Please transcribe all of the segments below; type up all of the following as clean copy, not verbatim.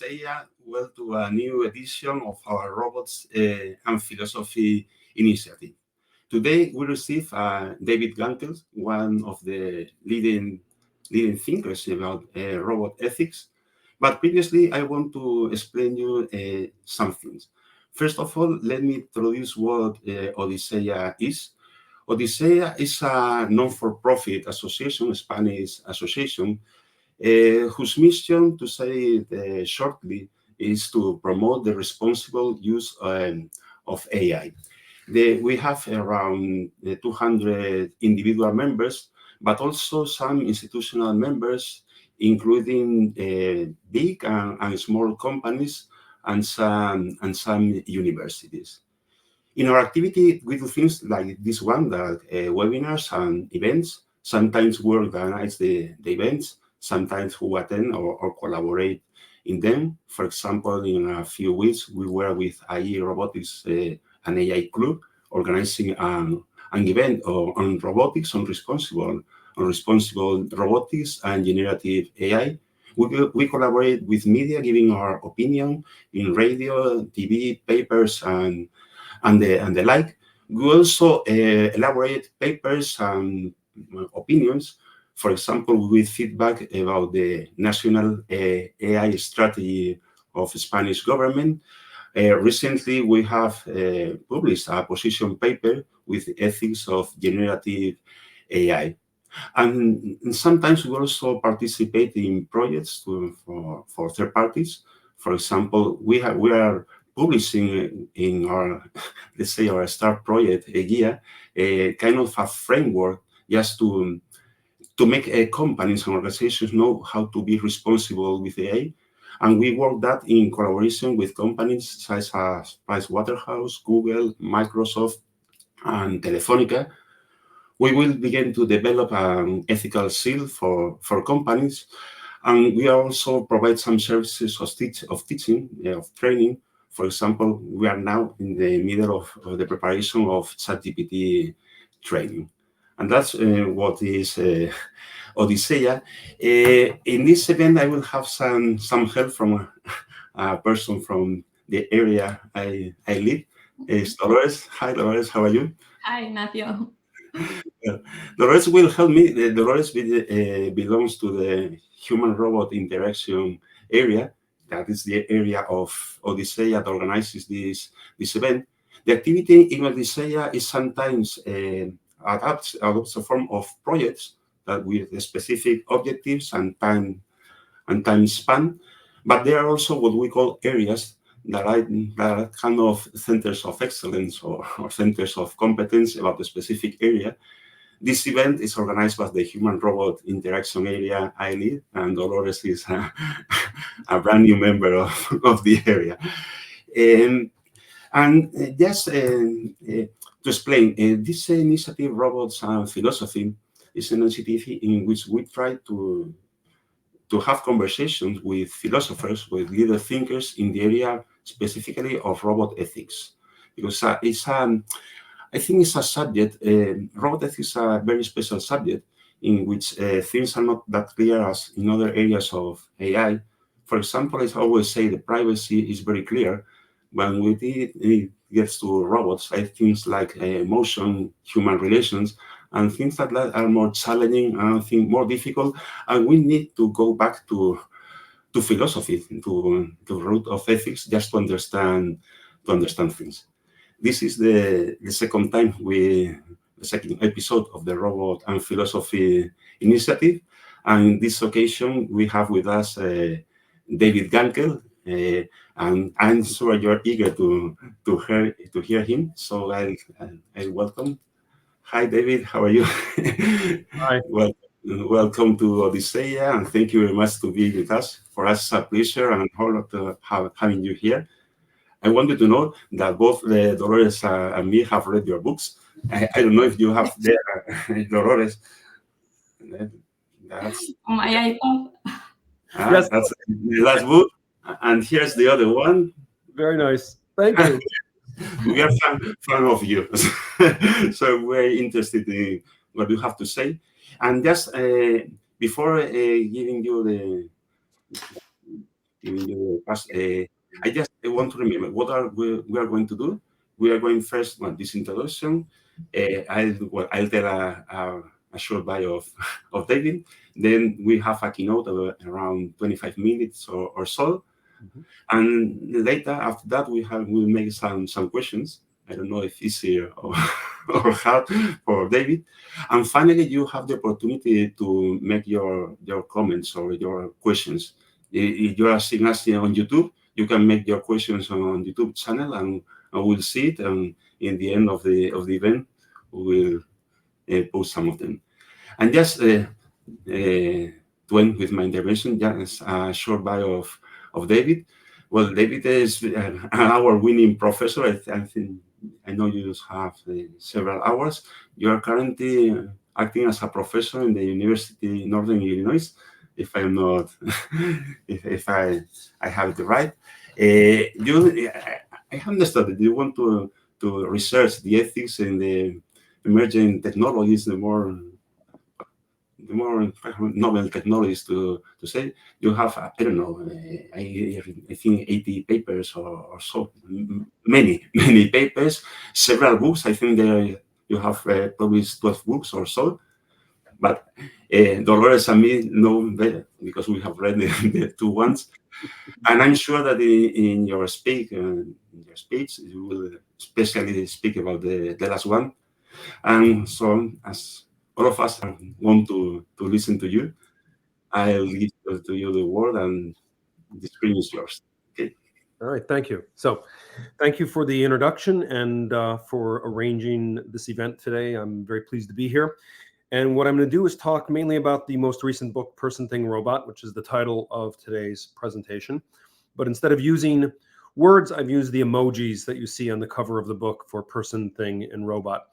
Odisseia. Welcome to a new edition of our Robots and Philosophy initiative. Today, we receive David Gunkel, one of the leading thinkers about robot ethics. But previously, I want to explain you some things. First of all, let me introduce what Odisseia is. Odisseia is a non-for-profit association, a Spanish association, whose mission, to say it shortly, is to promote the responsible use of AI. We have around 200 individual members, but also some institutional members, including big and small companies and some universities. In our activity, we do things like this one, that webinars and events. Sometimes we organize the events, sometimes we attend or collaborate in them. For example, in a few weeks, we were with IE Robotics, an AI club, organizing an event on robotics, on responsible robotics and generative AI. We collaborate with media, giving our opinion in radio, TV, papers, and the like. We also elaborate papers and opinions, for example, with feedback about the national AI strategy of the Spanish government. Recently, we have published a position paper with the ethics of generative AI. And sometimes we also participate in projects for third parties. For example, we are publishing in our, let's say, our start project, a kind of a framework just to make companies and organizations know how to be responsible with AI. And we work that in collaboration with companies such as Pricewaterhouse, Google, Microsoft, and Telefonica. We will begin to develop an ethical seal for companies. And we also provide some services of teaching, of training. For example, we are now in the middle of the preparation of ChatGPT training. And that's what is Odisseia. In this event, I will have some help from a person from the area I live. It's Dolores. Hi, Dolores. How are you? Hi, Ignacio. Dolores will help me. Dolores belongs to the human-robot interaction area. That is the area of Odisseia that organizes this event. The activity in Odisseia is sometimes adopts a form of projects that with specific objectives and time span, but there are also what we call areas that are kind of centers of excellence or centers of competence about a specific area. This event is organized by the human-robot interaction area I lead, and Dolores is a brand new member of the area. And just to explain, this initiative, Robots and Philosophy, is an initiative in which we try to have conversations with philosophers, with leader thinkers in the area specifically of robot ethics. Because I think it's a subject, robot ethics is a very special subject in which things are not that clear as in other areas of AI. For example, I always say the privacy is very clear. When it gets to robots, I things like emotion, human relations, and things like that are more challenging and I think more difficult. And we need to go back to philosophy, to root of ethics, just to understand things. This is the second time the second episode of the Robot and Philosophy initiative. And in this occasion, we have with us David Gunkel, and I'm sure you're eager to hear him. So I welcome. Hi, David. How are you? Hi. Welcome to Odisseia, and thank you very much to be with us. For us, it's a pleasure and honor to having you here. I wanted to know that both Dolores and me have read your books. I don't know if you have there, Dolores. That's My iPhone. Yes. That's the last book, and here's the other one. Very nice. Thank you. We are fan of you, so we're interested in what you have to say. And just before giving you giving you the pass. I just want to remember what we are going to do. We are going first with this introduction. I'll tell a short bio of David. Then we have a keynote of around 25 minutes or so. Mhm. And later, after that, we'll make some questions. I don't know if easier or, or hard for David. And finally, you have the opportunity to make your comments or your questions. If you are seeing us on YouTube, you can make your questions on YouTube channel, and we'll see it. And in the end of the event, we will post some of them. And just to end with my intervention, just a short bio of David. Well, David is an award-winning professor. I think I know you have several hours. You are currently acting as a professor in the University of Northern Illinois, if I'm not, if I have it right. I understood that you want to research the ethics in the emerging technologies, the more novel technologies to say. You have, I don't know, I think 80 papers or so, many papers, several books. I think you have published 12 books or so. But Dolores and me know better because we have read the two ones. And I'm sure that in your speech, you will especially speak about the last one. And so, as all of us want to listen to you, I'll give to you the word, and the screen is yours. Okay. All right, thank you. So, thank you for the introduction and for arranging this event today. I'm very pleased to be here. And what I'm going to do is talk mainly about the most recent book, Person, Thing, Robot, which is the title of today's presentation. But instead of using words, I've used the emojis that you see on the cover of the book for Person, Thing, and Robot.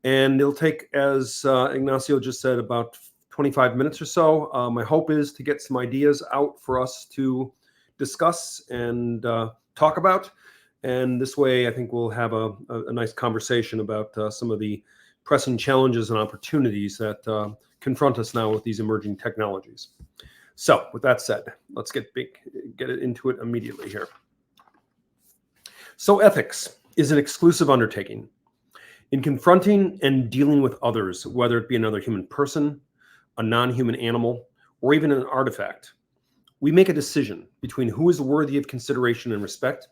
And it'll take, as Ignacio just said, about 25 minutes or so. My hope is to get some ideas out for us to discuss and talk about. And this way, I think we'll have a nice conversation about some of the pressing challenges and opportunities that confront us now with these emerging technologies. So with that said, let's get into it immediately here. So ethics is an exclusive undertaking. In confronting and dealing with others, whether it be another human person, a non-human animal, or even an artifact, we make a decision between who is worthy of consideration and respect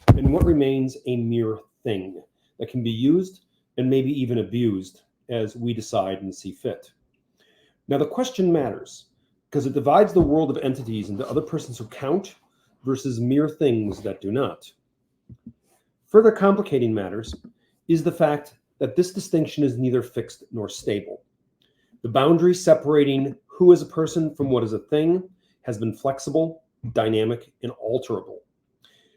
and what remains a mere thing that can be used and maybe even abused as we decide and see fit. Now, the question matters because it divides the world of entities into other persons who count versus mere things that do not. Further complicating matters is the fact that this distinction is neither fixed nor stable. The boundary separating who is a person from what is a thing has been flexible, dynamic, and alterable.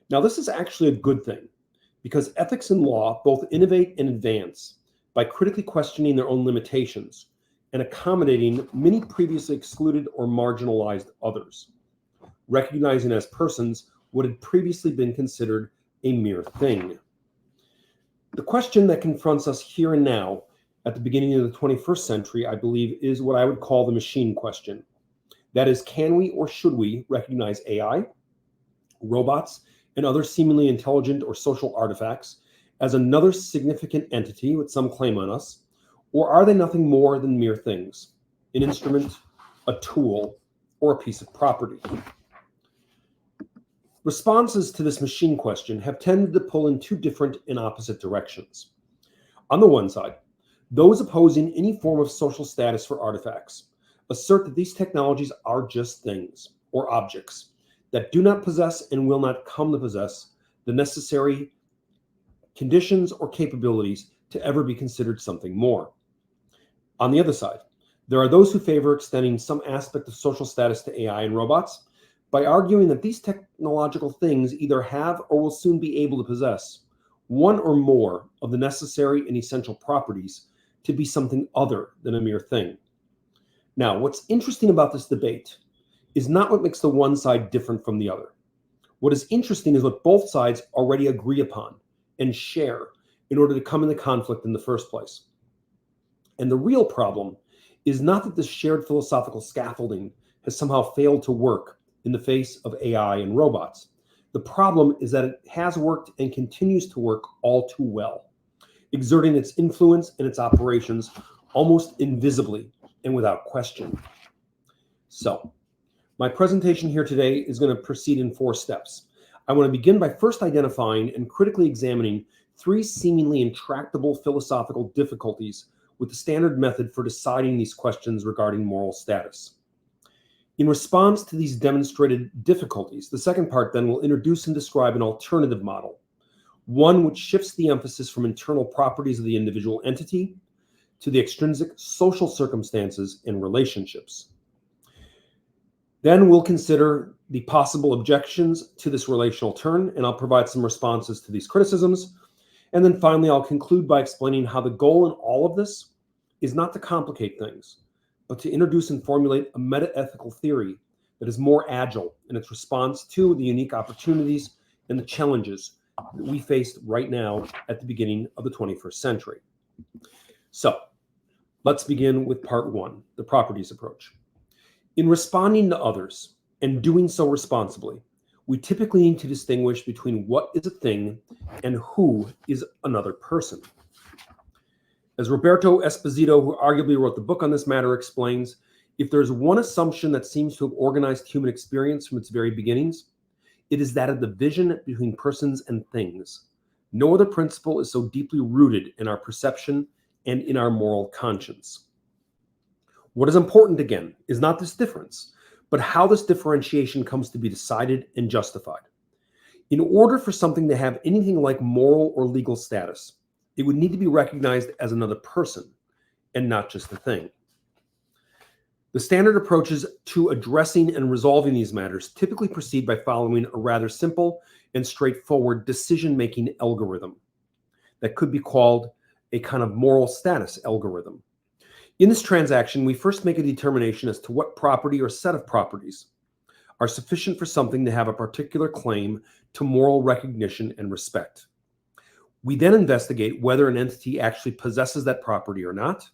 Now, this is actually a good thing because ethics and law both innovate and advance by critically questioning their own limitations and accommodating many previously excluded or marginalized others, recognizing as persons what had previously been considered a mere thing. The question that confronts us here and now at the beginning of the 21st century, I believe, is what I would call the machine question. That is, can we or should we recognize AI, robots, and other seemingly intelligent or social artifacts as another significant entity with some claim on us, or are they nothing more than mere things, an instrument, a tool, or a piece of property? Responses to this machine question have tended to pull in two different and opposite directions. On the one side, those opposing any form of social status for artifacts assert that these technologies are just things or objects that do not possess and will not come to possess the necessary conditions or capabilities to ever be considered something more. On the other side, there are those who favor extending some aspect of social status to AI and robots by arguing that these technological things either have or will soon be able to possess one or more of the necessary and essential properties to be something other than a mere thing. Now, what's interesting about this debate is not what makes the one side different from the other. What is interesting is what both sides already agree upon and share in order to come into conflict in the first place. And the real problem is not that this shared philosophical scaffolding has somehow failed to work in the face of AI and robots. The problem is that it has worked and continues to work all too well, exerting its influence in its operations almost invisibly and without question. So, my presentation here today is going to proceed in 4 steps. I want to begin by first identifying and critically examining 3 seemingly intractable philosophical difficulties with the standard method for deciding these questions regarding moral status. In response to these demonstrated difficulties, the second part then will introduce and describe an alternative model, one which shifts the emphasis from internal properties of the individual entity to the extrinsic social circumstances and relationships. Then we'll consider the possible objections to this relational turn, and I'll provide some responses to these criticisms. And then finally, I'll conclude by explaining how the goal in all of this is not to complicate things, but to introduce and formulate a meta-ethical theory that is more agile in its response to the unique opportunities and the challenges that we face right now at the beginning of the 21st century. So let's begin with part 1, the properties approach. In responding to others and doing so responsibly, we typically need to distinguish between what is a thing and who is another person. As Roberto Esposito, who arguably wrote the book on this matter, explains, if there's one assumption that seems to have organized human experience from its very beginnings, it is that of division between persons and things. No other principle is so deeply rooted in our perception and in our moral conscience. What is important, again, is not this difference, but how this differentiation comes to be decided and justified. In order for something to have anything like moral or legal status, it would need to be recognized as another person and not just a thing. The standard approaches to addressing and resolving these matters typically proceed by following a rather simple and straightforward decision-making algorithm that could be called a kind of moral status algorithm. In this transaction, we first make a determination as to what property or set of properties are sufficient for something to have a particular claim to moral recognition and respect. We then investigate whether an entity actually possesses that property or not.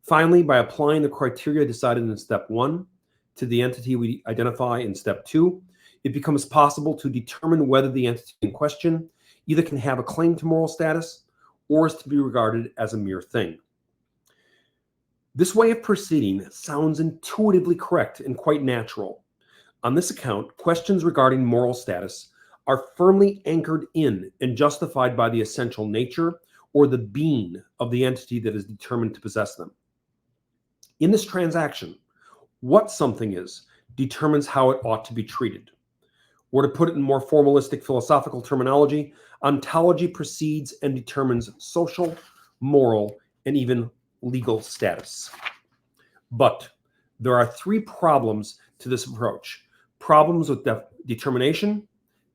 Finally, by applying the criteria decided in step 1 to the entity we identify in step 2, it becomes possible to determine whether the entity in question either can have a claim to moral status or is to be regarded as a mere thing. This way of proceeding sounds intuitively correct and quite natural. On this account, questions regarding moral status are firmly anchored in and justified by the essential nature or the being of the entity that is determined to possess them. In this transaction, what something is determines how it ought to be treated. Or to put it in more formalistic philosophical terminology, ontology precedes and determines social, moral, and even legal status. But there are 3 problems to this approach. Problems with determination,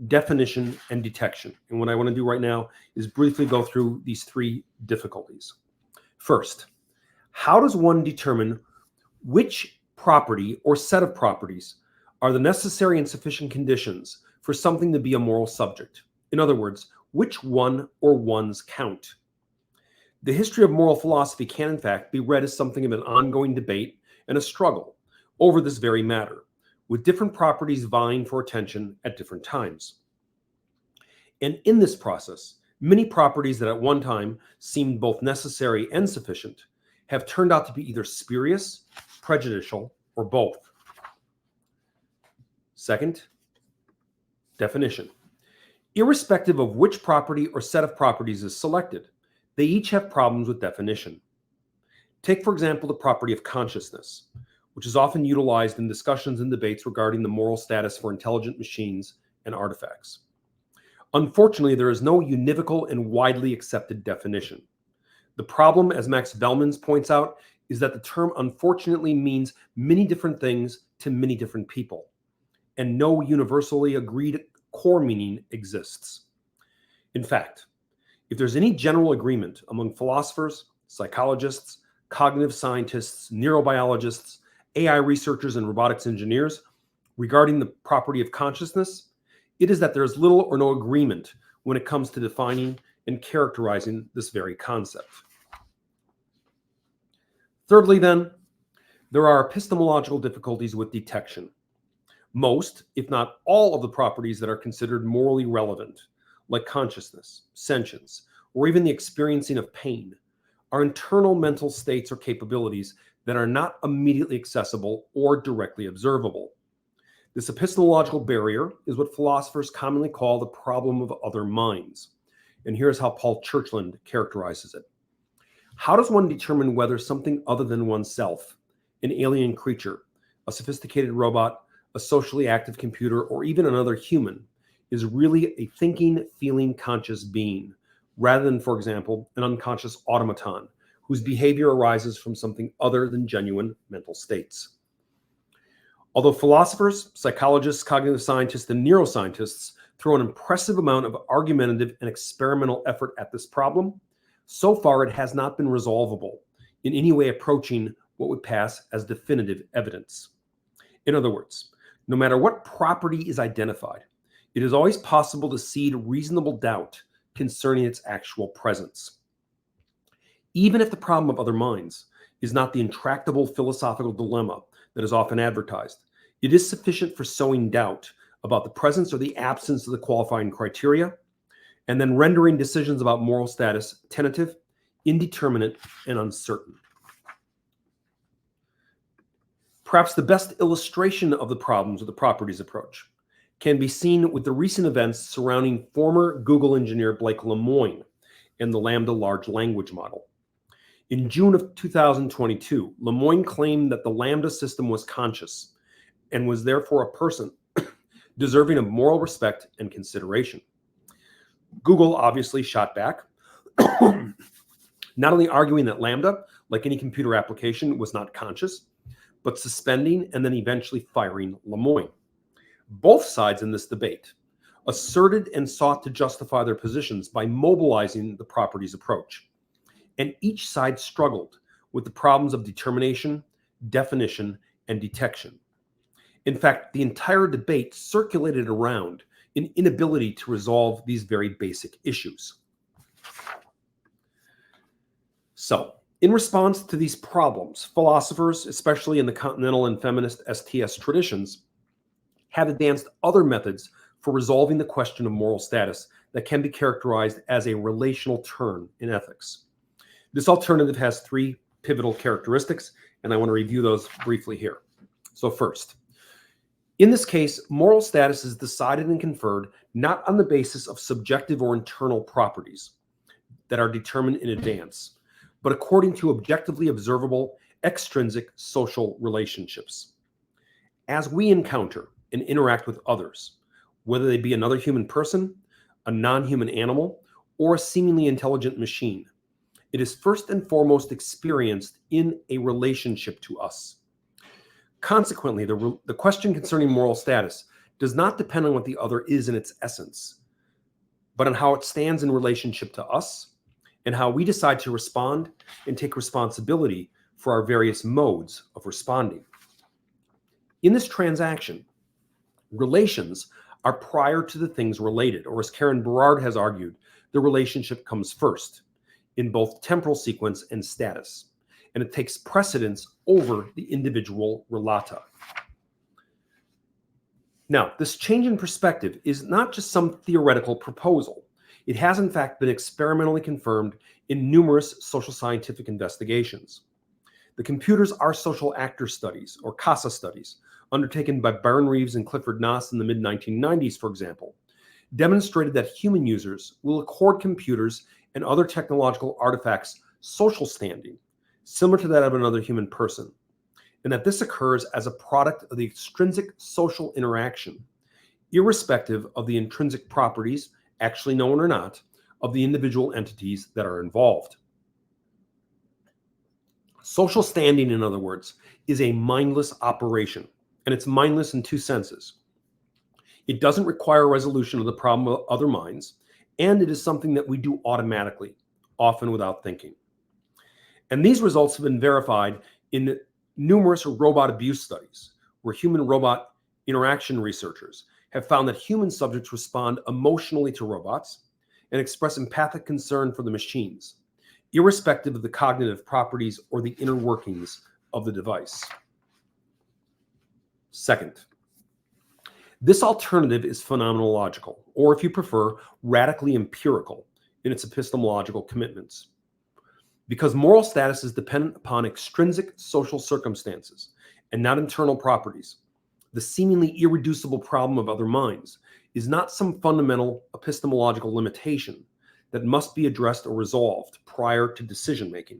definition, and detection. And what I want to do right now is briefly go through these 3 difficulties. First, how does one determine which property or set of properties are the necessary and sufficient conditions for something to be a moral subject? In other words, which one or ones count? The history of moral philosophy can, in fact, be read as something of an ongoing debate and a struggle over this very matter, with different properties vying for attention at different times. And in this process, many properties that at one time seemed both necessary and sufficient have turned out to be either spurious, prejudicial, or both. Second, definition. Irrespective of which property or set of properties is selected, they each have problems with definition. Take, for example, the property of consciousness, which is often utilized in discussions and debates regarding the moral status for intelligent machines and artifacts. Unfortunately, there is no univocal and widely accepted definition. The problem, as Max Bellmans points out, is that the term unfortunately means many different things to many different people, and no universally agreed core meaning exists. In fact, if there's any general agreement among philosophers, psychologists, cognitive scientists, neurobiologists, AI researchers, and robotics engineers regarding the property of consciousness, it is that there is little or no agreement when it comes to defining and characterizing this very concept. Thirdly, then, there are epistemological difficulties with detection. Most, if not all, of the properties that are considered morally relevant, like consciousness, sentience, or even the experiencing of pain, are internal mental states or capabilities that are not immediately accessible or directly observable. This epistemological barrier is what philosophers commonly call the problem of other minds. And here's how Paul Churchland characterizes it. How does one determine whether something other than oneself, an alien creature, a sophisticated robot, a socially active computer, or even another human, is really a thinking, feeling, conscious being, rather than, for example, an unconscious automaton whose behavior arises from something other than genuine mental states? Although philosophers, psychologists, cognitive scientists, and neuroscientists throw an impressive amount of argumentative and experimental effort at this problem, so far it has not been resolvable in any way approaching what would pass as definitive evidence. In other words, no matter what property is identified, it is always possible to seed reasonable doubt concerning its actual presence. Even if the problem of other minds is not the intractable philosophical dilemma that is often advertised, it is sufficient for sowing doubt about the presence or the absence of the qualifying criteria, and then rendering decisions about moral status tentative, indeterminate, and uncertain. Perhaps the best illustration of the problems of the properties approach can be seen with the recent events surrounding former Google engineer Blake Lemoine and the Lambda large language model. In June of 2022, Lemoine claimed that the Lambda system was conscious and was therefore a person deserving of moral respect and consideration. Google obviously shot back, not only arguing that Lambda, like any computer application, was not conscious, but suspending and then eventually firing Lemoine. Both sides in this debate asserted and sought to justify their positions by mobilizing the properties approach. And each side struggled with the problems of determination, definition, and detection. In fact, the entire debate circulated around an inability to resolve these very basic issues. So, in response to these problems, philosophers, especially in the continental and feminist STS traditions, have advanced other methods for resolving the question of moral status that can be characterized as a relational turn in ethics. This alternative has three pivotal characteristics, and I want to review those briefly here. So first, in this case, moral status is decided and conferred not on the basis of subjective or internal properties that are determined in advance, but according to objectively observable extrinsic social relationships. As we encounter and interact with others, whether they be another human person, a non-human animal, or a seemingly intelligent machine, it is first and foremost experienced in a relationship to us. Consequently, the question concerning moral status does not depend on what the other is in its essence, but on how it stands in relationship to us and how we decide to respond and take responsibility for our various modes of responding. In this transaction, relations are prior to the things related, or as Karen Berard has argued, the relationship comes first in both temporal sequence and status, and it takes precedence over the individual relata. Now, this change in perspective is not just some theoretical proposal. It has in fact been experimentally confirmed in numerous social scientific investigations. The Computers Are Social Actor studies, or CASA studies, undertaken by Byron Reeves and Clifford Noss in the mid-1990s, for example, demonstrated that human users will accord computers and other technological artifacts social standing, similar to that of another human person, and that this occurs as a product of the extrinsic social interaction, irrespective of the intrinsic properties, actually known or not, of the individual entities that are involved. Social standing, in other words, is a mindless operation, and it's mindless in two senses. It doesn't require resolution of the problem of other minds, and it is something that we do automatically, often without thinking. And these results have been verified in numerous robot abuse studies, where human-robot interaction researchers have found that human subjects respond emotionally to robots and express empathic concern for the machines, irrespective of the cognitive properties or the inner workings of the device. Second, This alternative is phenomenological, or if you prefer, radically empirical in its epistemological commitments. Because moral status is dependent upon extrinsic social circumstances and not internal properties, the seemingly irreducible problem of other minds is not some fundamental epistemological limitation that must be addressed or resolved prior to decision-making.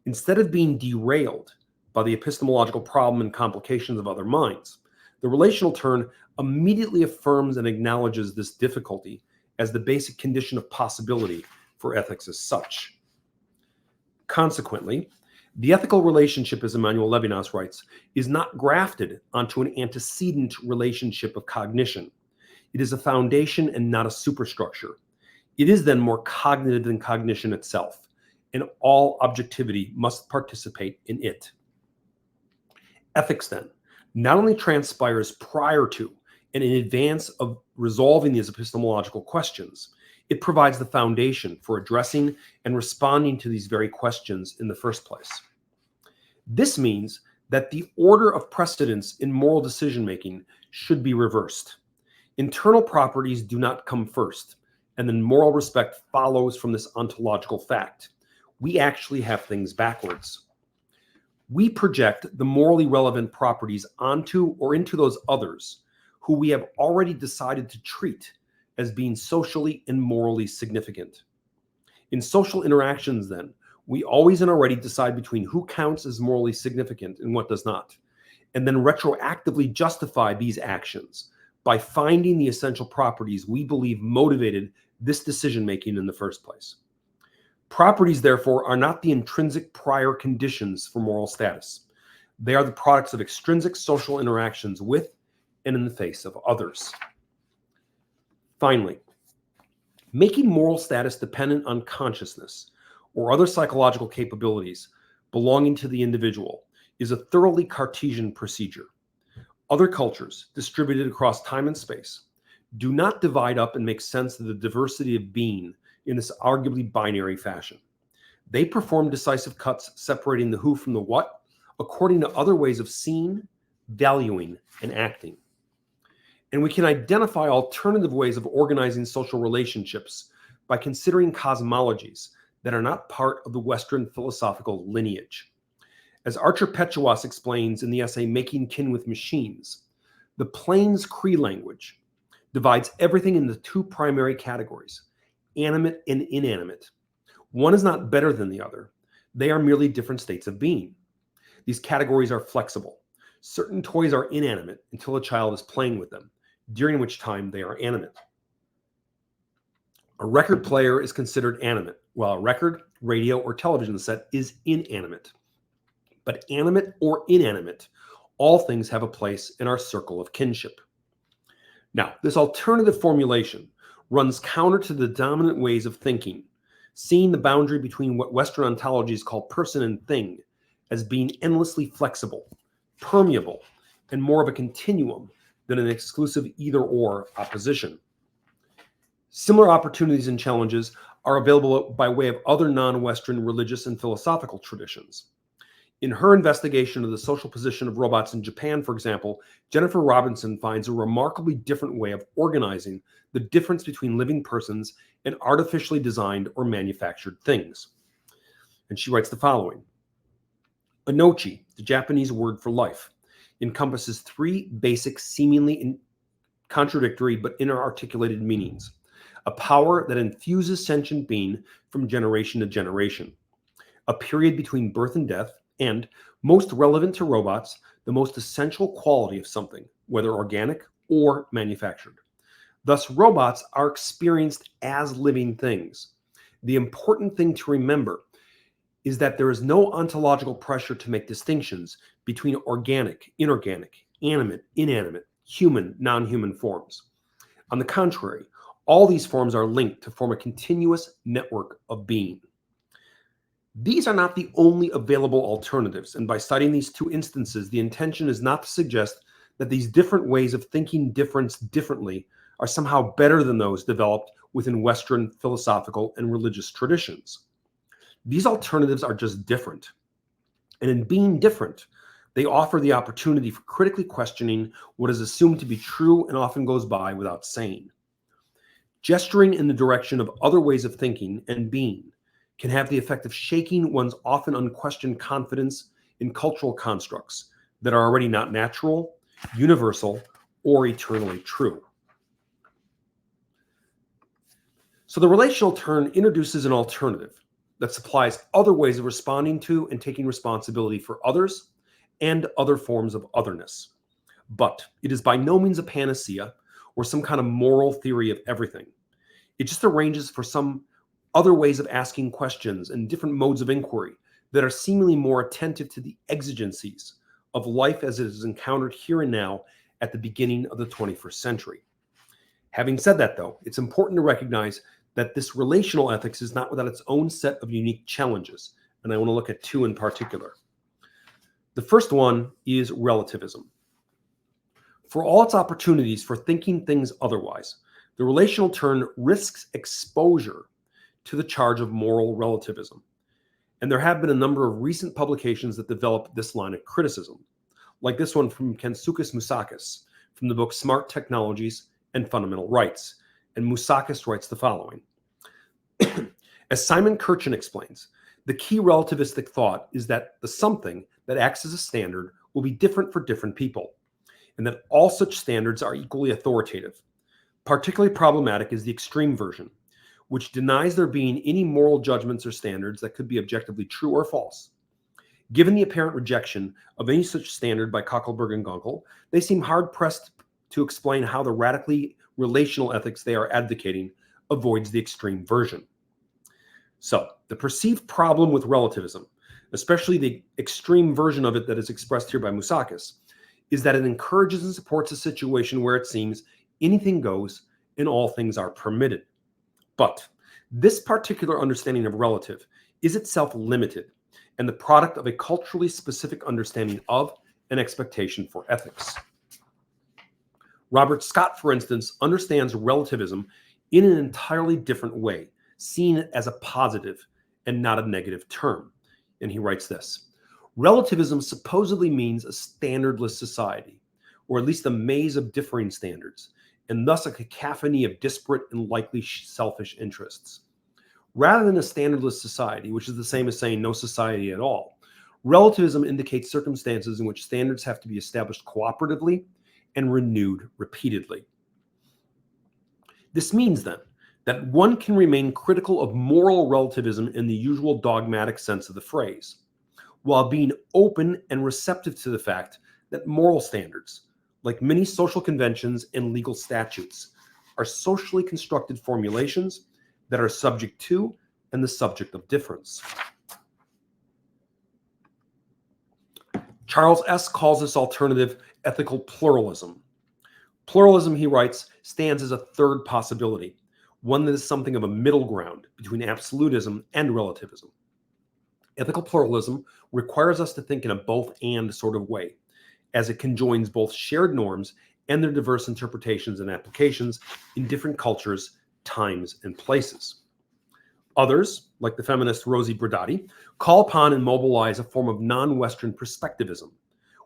Instead of being derailed by the epistemological problem and complications of other minds, the relational turn immediately affirms and acknowledges this difficulty as the basic condition of possibility for ethics as such. Consequently, the ethical relationship, as Emmanuel Levinas writes, is not grafted onto an antecedent relationship of cognition. It is a foundation and not a superstructure. It is then more cognitive than cognition itself, and all objectivity must participate in it. Ethics, then, not only transpires prior to and in advance of resolving these epistemological questions, it provides the foundation for addressing and responding to these very questions in the first place. This means that the order of precedence in moral decision-making should be reversed. Internal properties do not come first, and then moral respect follows from this ontological fact. We actually have things backwards. We project the morally relevant properties onto or into those others who we have already decided to treat as being socially and morally significant. In social interactions, then, we always and already decide between who counts as morally significant and what does not, and then retroactively justify these actions by finding the essential properties we believe motivated this decision-making in the first place. Properties, therefore, are not the intrinsic prior conditions for moral status. They are the products of extrinsic social interactions with and in the face of others. Finally, making moral status dependent on consciousness or other psychological capabilities belonging to the individual is a thoroughly Cartesian procedure. Other cultures, distributed across time and space, do not divide up and make sense of the diversity of being in this arguably binary fashion. They perform decisive cuts separating the who from the what according to other ways of seeing, valuing, and acting. And we can identify alternative ways of organizing social relationships by considering cosmologies that are not part of the Western philosophical lineage. As Archer Petuas explains in the essay Making Kin with Machines, the Plains Cree language divides everything into two primary categories, animate and inanimate. One is not better than the other. They are merely different states of being. These categories are flexible. Certain toys are inanimate until a child is playing with them, during which time they are animate. A record player is considered animate, while a record, radio, or television set is inanimate. But animate or inanimate, all things have a place in our circle of kinship. Now, this alternative formulation runs counter to the dominant ways of thinking, seeing the boundary between what Western ontologies call person and thing as being endlessly flexible, permeable, and more of a continuum than an exclusive either-or opposition. Similar opportunities and challenges are available by way of other non-Western religious and philosophical traditions. In her investigation of the social position of robots in Japan, for example, Jennifer Robinson finds a remarkably different way of organizing the difference between living persons and artificially designed or manufactured things. And she writes the following. Inochi, the Japanese word for life, encompasses three basic, seemingly contradictory but inarticulated meanings. A power that infuses sentient being from generation to generation. A period between birth and death, and, most relevant to robots, the most essential quality of something, whether organic or manufactured. Thus, robots are experienced as living things. The important thing to remember is that there is no ontological pressure to make distinctions between organic, inorganic, animate, inanimate, human, non-human forms. On the contrary, all these forms are linked to form a continuous network of being. These are not the only available alternatives, and by citing these two instances, the intention is not to suggest that these different ways of thinking differently are somehow better than those developed within Western philosophical and religious traditions. These alternatives are just different, and in being different, They offer the opportunity for critically questioning what is assumed to be true and often goes by without saying. Gesturing in the direction of other ways of thinking and being can have the effect of shaking one's often unquestioned confidence in cultural constructs that are already not natural, universal, or eternally true. So the relational turn introduces an alternative that supplies other ways of responding to and taking responsibility for others and other forms of otherness. But it is by no means a panacea or some kind of moral theory of everything. It just arranges for some other ways of asking questions and different modes of inquiry that are seemingly more attentive to the exigencies of life as it is encountered here and now at the beginning of the 21st century. Having said that, though, it's important to recognize that this relational ethics is not without its own set of unique challenges, and I want to look at two in particular. The first one is relativism. For all its opportunities for thinking things otherwise, the relational turn risks exposure to the charge of moral relativism. And there have been a number of recent publications that develop this line of criticism, like this one from Kensuke Musakis from the book Smart Technologies and Fundamental Rights. And Musakis writes the following. As Simon Kirchen explains, the key relativistic thought is that the something that acts as a standard will be different for different people, and that all such standards are equally authoritative. Particularly problematic is the extreme version, which denies there being any moral judgments or standards that could be objectively true or false. Given the apparent rejection of any such standard by Kuckelberg and Gunkel, they seem hard-pressed to explain how the radically relational ethics they are advocating avoids the extreme version. So, the perceived problem with relativism, especially the extreme version of it that is expressed here by Musakis, is that it encourages and supports a situation where it seems anything goes and all things are permitted. But this particular understanding of relative is itself limited and the product of a culturally specific understanding of and expectation for ethics. Robert Scott, for instance, understands relativism in an entirely different way, seeing it as a positive and not a negative term. And he writes this: relativism supposedly means a standardless society, or at least a maze of differing standards, and thus a cacophony of disparate and likely selfish interests. Rather than a standardless society, which is the same as saying no society at all, relativism indicates circumstances in which standards have to be established cooperatively and renewed repeatedly. This means then that one can remain critical of moral relativism in the usual dogmatic sense of the phrase, while being open and receptive to the fact that moral standards, like many social conventions and legal statutes, are socially constructed formulations that are subject to and the subject of difference. Charles S. calls this alternative ethical pluralism. Pluralism, he writes, stands as a third possibility, one that is something of a middle ground between absolutism and relativism. Ethical pluralism requires us to think in a both-and sort of way, as it conjoins both shared norms and their diverse interpretations and applications in different cultures, times, and places. Others, like the feminist Rosie Brodati, call upon and mobilize a form of non-Western perspectivism,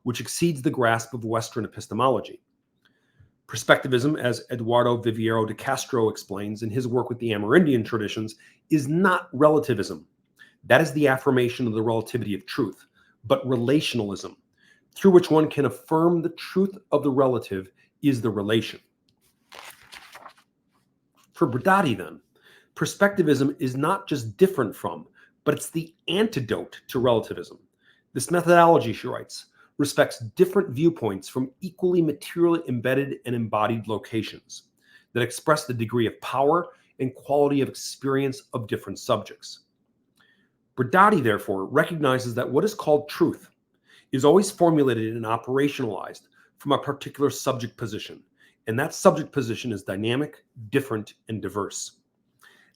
which exceeds the grasp of Western epistemology. Perspectivism, as Eduardo Viveiro de Castro explains in his work with the Amerindian traditions, is not relativism. That is the affirmation of the relativity of truth, but relationalism, through which one can affirm the truth of the relative is the relation. For Brodati, then, perspectivism is not just different from, but it's the antidote to relativism. This methodology, she writes, respects different viewpoints from equally materially embedded and embodied locations that express the degree of power and quality of experience of different subjects. Brodati, therefore, recognizes that what is called truth is always formulated and operationalized from a particular subject position, and that subject position is dynamic, different, and diverse.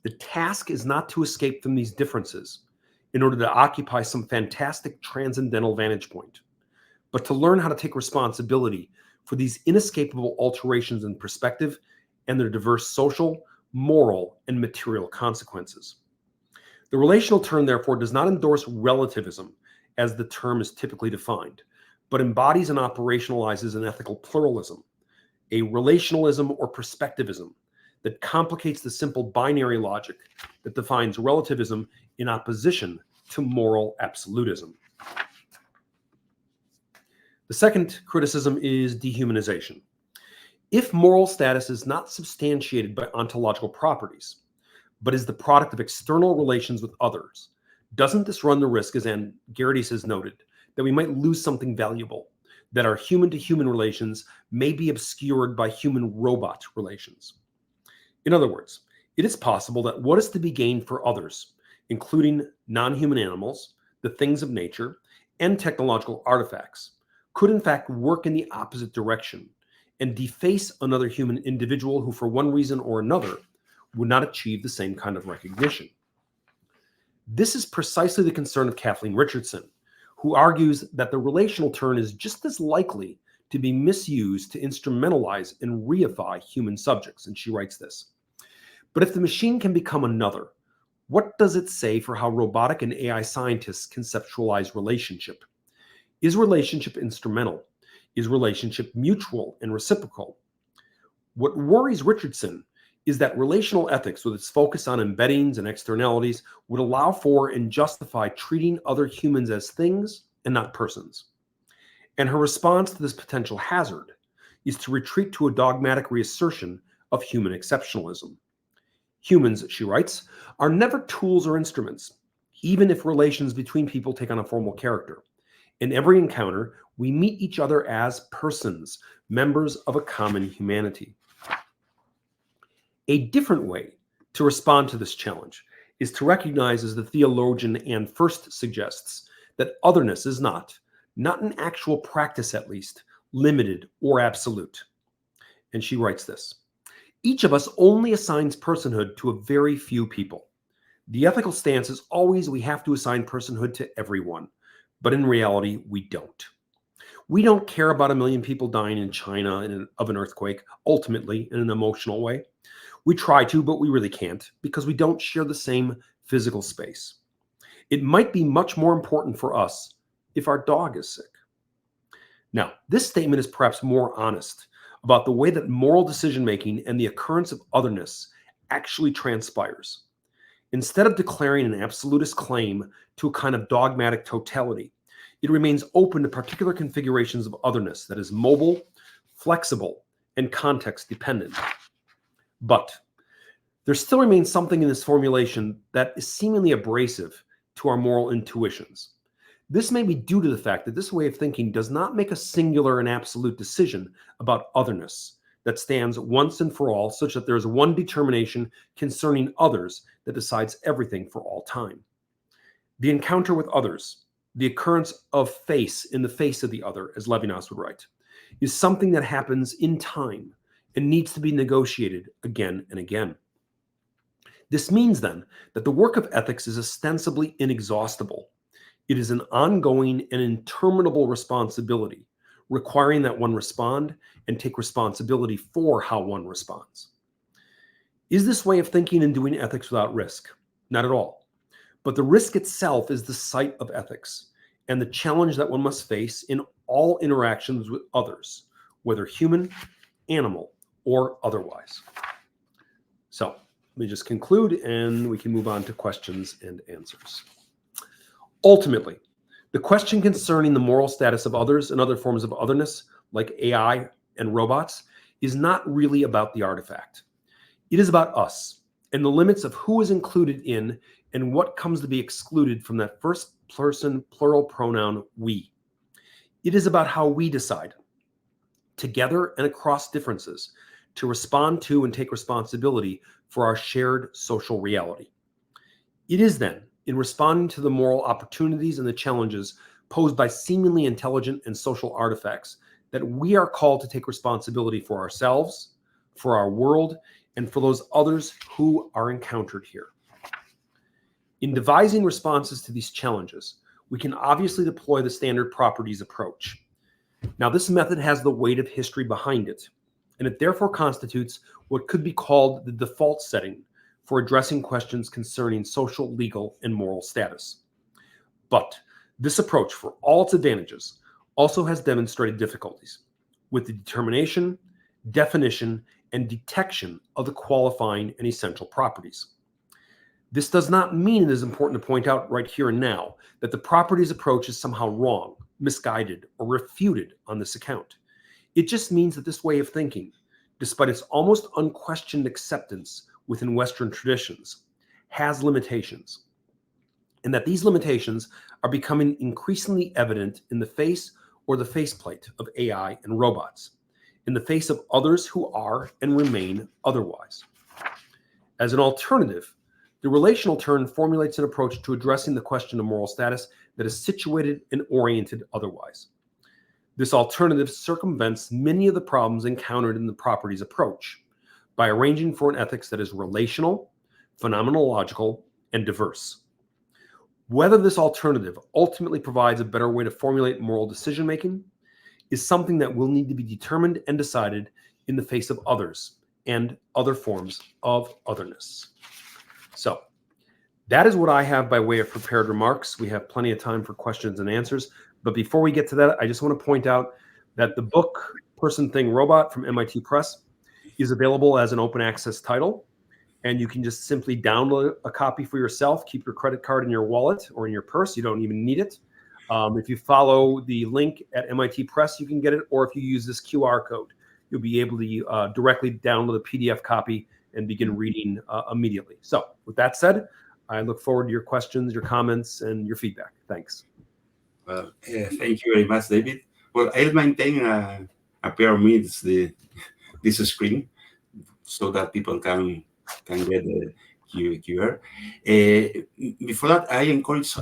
The task is not to escape from these differences in order to occupy some fantastic transcendental vantage point, but to learn how to take responsibility for these inescapable alterations in perspective and their diverse social, moral, and material consequences. The relational turn, therefore, does not endorse relativism as the term is typically defined, but embodies and operationalizes an ethical pluralism, a relationalism or perspectivism that complicates the simple binary logic that defines relativism in opposition to moral absolutism. The second criticism is dehumanization. If moral status is not substantiated by ontological properties, but is the product of external relations with others, doesn't this run the risk, as Gerdes has noted, that we might lose something valuable, that our human-to-human relations may be obscured by human-robot relations? In other words, it is possible that what is to be gained for others, including non-human animals, the things of nature, and technological artifacts, could in fact work in the opposite direction and deface another human individual who, for one reason or another, would not achieve the same kind of recognition. This is precisely the concern of Kathleen Richardson, who argues that the relational turn is just as likely to be misused to instrumentalize and reify human subjects. And she writes this: but if the machine can become another, what does it say for how robotic and AI scientists conceptualize relationship? Is relationship instrumental? Is relationship mutual and reciprocal? What worries Richardson is that relational ethics, with its focus on embeddings and externalities, would allow for and justify treating other humans as things and not persons. And her response to this potential hazard is to retreat to a dogmatic reassertion of human exceptionalism. Humans, she writes, are never tools or instruments, even if relations between people take on a formal character. In every encounter, we meet each other as persons, members of a common humanity. A different way to respond to this challenge is to recognize, as the theologian Anne First suggests, that otherness is not in actual practice at least, limited or absolute. And she writes this: each of us only assigns personhood to a very few people. The ethical stance is always we have to assign personhood to everyone, but in reality, we don't. We don't care about 1 million people dying in China of an earthquake, ultimately in an emotional way. We try to, but we really can't, because we don't share the same physical space. It might be much more important for us if our dog is sick. Now, this statement is perhaps more honest about the way that moral decision-making and the occurrence of otherness actually transpires. Instead of declaring an absolutist claim to a kind of dogmatic totality, it remains open to particular configurations of otherness that is mobile, flexible, and context-dependent. But there still remains something in this formulation that is seemingly abrasive to our moral intuitions. This may be due to the fact that this way of thinking does not make a singular and absolute decision about otherness that stands once and for all, such that there is one determination concerning others that decides everything for all time. The encounter with others, the occurrence of face in the face of the other, as Levinas would write, is something that happens in time and needs to be negotiated again and again. This means then that the work of ethics is ostensibly inexhaustible. It is an ongoing and interminable responsibility, requiring that one respond and take responsibility for how one responds. Is this way of thinking and doing ethics without risk? Not at all. But the risk itself is the site of ethics and the challenge that one must face in all interactions with others, whether human, animal, or otherwise. So let me just conclude and we can move on to questions and answers. Ultimately, the question concerning the moral status of others and other forms of otherness, like AI and robots, is not really about the artifact. It is about us and the limits of who is included in and what comes to be excluded from that first person plural pronoun we. It is about how we decide, together and across differences, to respond to and take responsibility for our shared social reality. It is then, in responding to the moral opportunities and the challenges posed by seemingly intelligent and social artifacts, that we are called to take responsibility for ourselves, for our world, and for those others who are encountered here. In devising responses to these challenges, we can obviously deploy the standard properties approach. Now, this method has the weight of history behind it, and it therefore constitutes what could be called the default setting for addressing questions concerning social, legal, and moral status. But this approach, for all its advantages, also has demonstrated difficulties with the determination, definition, and detection of the qualifying and essential properties. This does not mean it is important to point out right here and now that the properties approach is somehow wrong, misguided, or refuted on this account. It just means that this way of thinking, despite its almost unquestioned acceptance within Western traditions, has limitations, and that these limitations are becoming increasingly evident in the face or the faceplate of AI and robots, in the face of others who are and remain otherwise. As an alternative, the relational turn formulates an approach to addressing the question of moral status that is situated and oriented otherwise. This alternative circumvents many of the problems encountered in the properties approach by arranging for an ethics that is relational, phenomenological, and diverse. Whether this alternative ultimately provides a better way to formulate moral decision-making is something that will need to be determined and decided in the face of others and other forms of otherness. So that is what I have by way of prepared remarks. We have plenty of time for questions and answers. But before we get to that, I just want to point out that the book Person, Thing, Robot from MIT Press is available as an open access title. And you can just simply download a copy for yourself, keep your credit card in your wallet or in your purse. You don't even need it. If you follow the link at MIT Press, you can get it. Or if you use this QR code, you'll be able to directly download a PDF copy and begin reading immediately. So with that said, I look forward to your questions, your comments, and your feedback. Thanks. Well, thank you very much, David. Well, I'll maintain a pair of minutes this screen so that people can get the QR. Before that, I encourage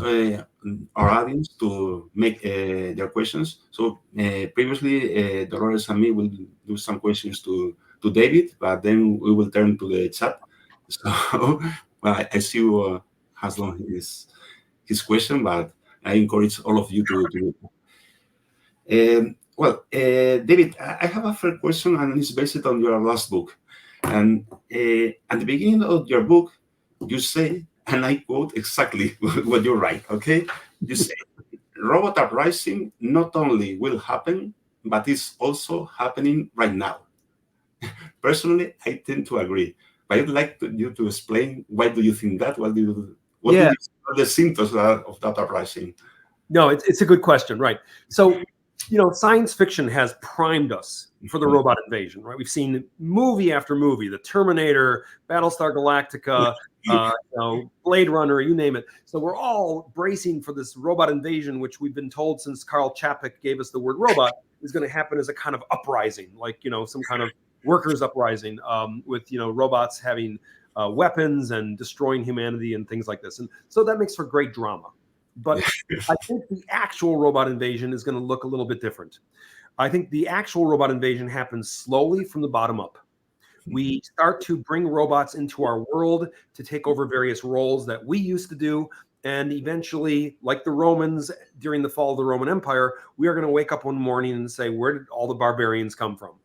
our audience to make their questions. So previously, Dolores and me will do some questions to David, but then we will turn to the chat. So well, I see who has done his question, but I encourage all of you to do it. David, I have a first question, and it's based on your last book. And at the beginning of your book, you say, and I quote exactly what you write, okay? You say, robot uprising not only will happen, but it's also happening right now. Personally, I tend to agree. But I'd like you to explain, why do you think that? What do you see the symptoms of that uprising? No, it's a good question, right? So, science fiction has primed us for the robot invasion, right? We've seen movie after movie, The Terminator, Battlestar Galactica, Blade Runner, you name it. So we're all bracing for this robot invasion, which we've been told since Carl Chapek gave us the word robot is going to happen as a kind of uprising, like, some kind of workers' uprising with, robots having weapons and destroying humanity and things like this. And so that makes for great drama. But I think the actual robot invasion is going to look a little bit different. I think the actual robot invasion happens slowly from the bottom up. We start to bring robots into our world to take over various roles that we used to do. And eventually, like the Romans during the fall of the Roman Empire, we are going to wake up one morning and say, where did all the barbarians come from?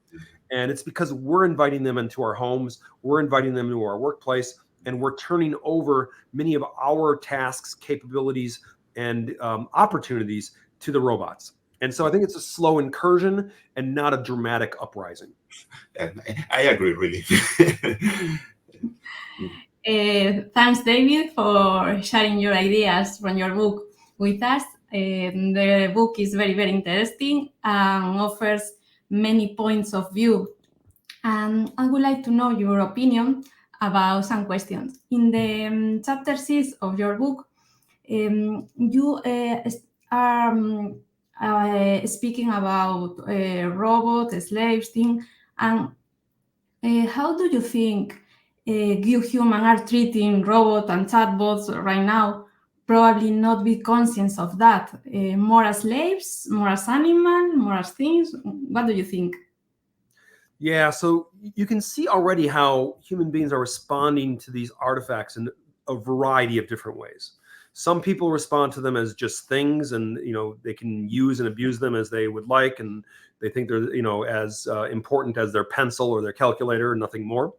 And it's because we're inviting them into our homes. We're inviting them into our workplace. And we're turning over many of our tasks, capabilities, and opportunities to the robots. And so I think it's a slow incursion and not a dramatic uprising. I agree, really. Thanks, David, for sharing your ideas from your book with us. The book is very, very interesting and offers many points of view. And I would like to know your opinion about some questions. In the chapter 6 of your book, you are speaking about robots, slaves, thing, and how do you think you humans are treating robots and chatbots right now? Probably not be conscious of that. More as slaves, more as animals, more as things. What do you think? Yeah, so you can see already how human beings are responding to these artifacts in a variety of different ways. Some people respond to them as just things, and they can use and abuse them as they would like, and they think they're as important as their pencil or their calculator, and nothing more.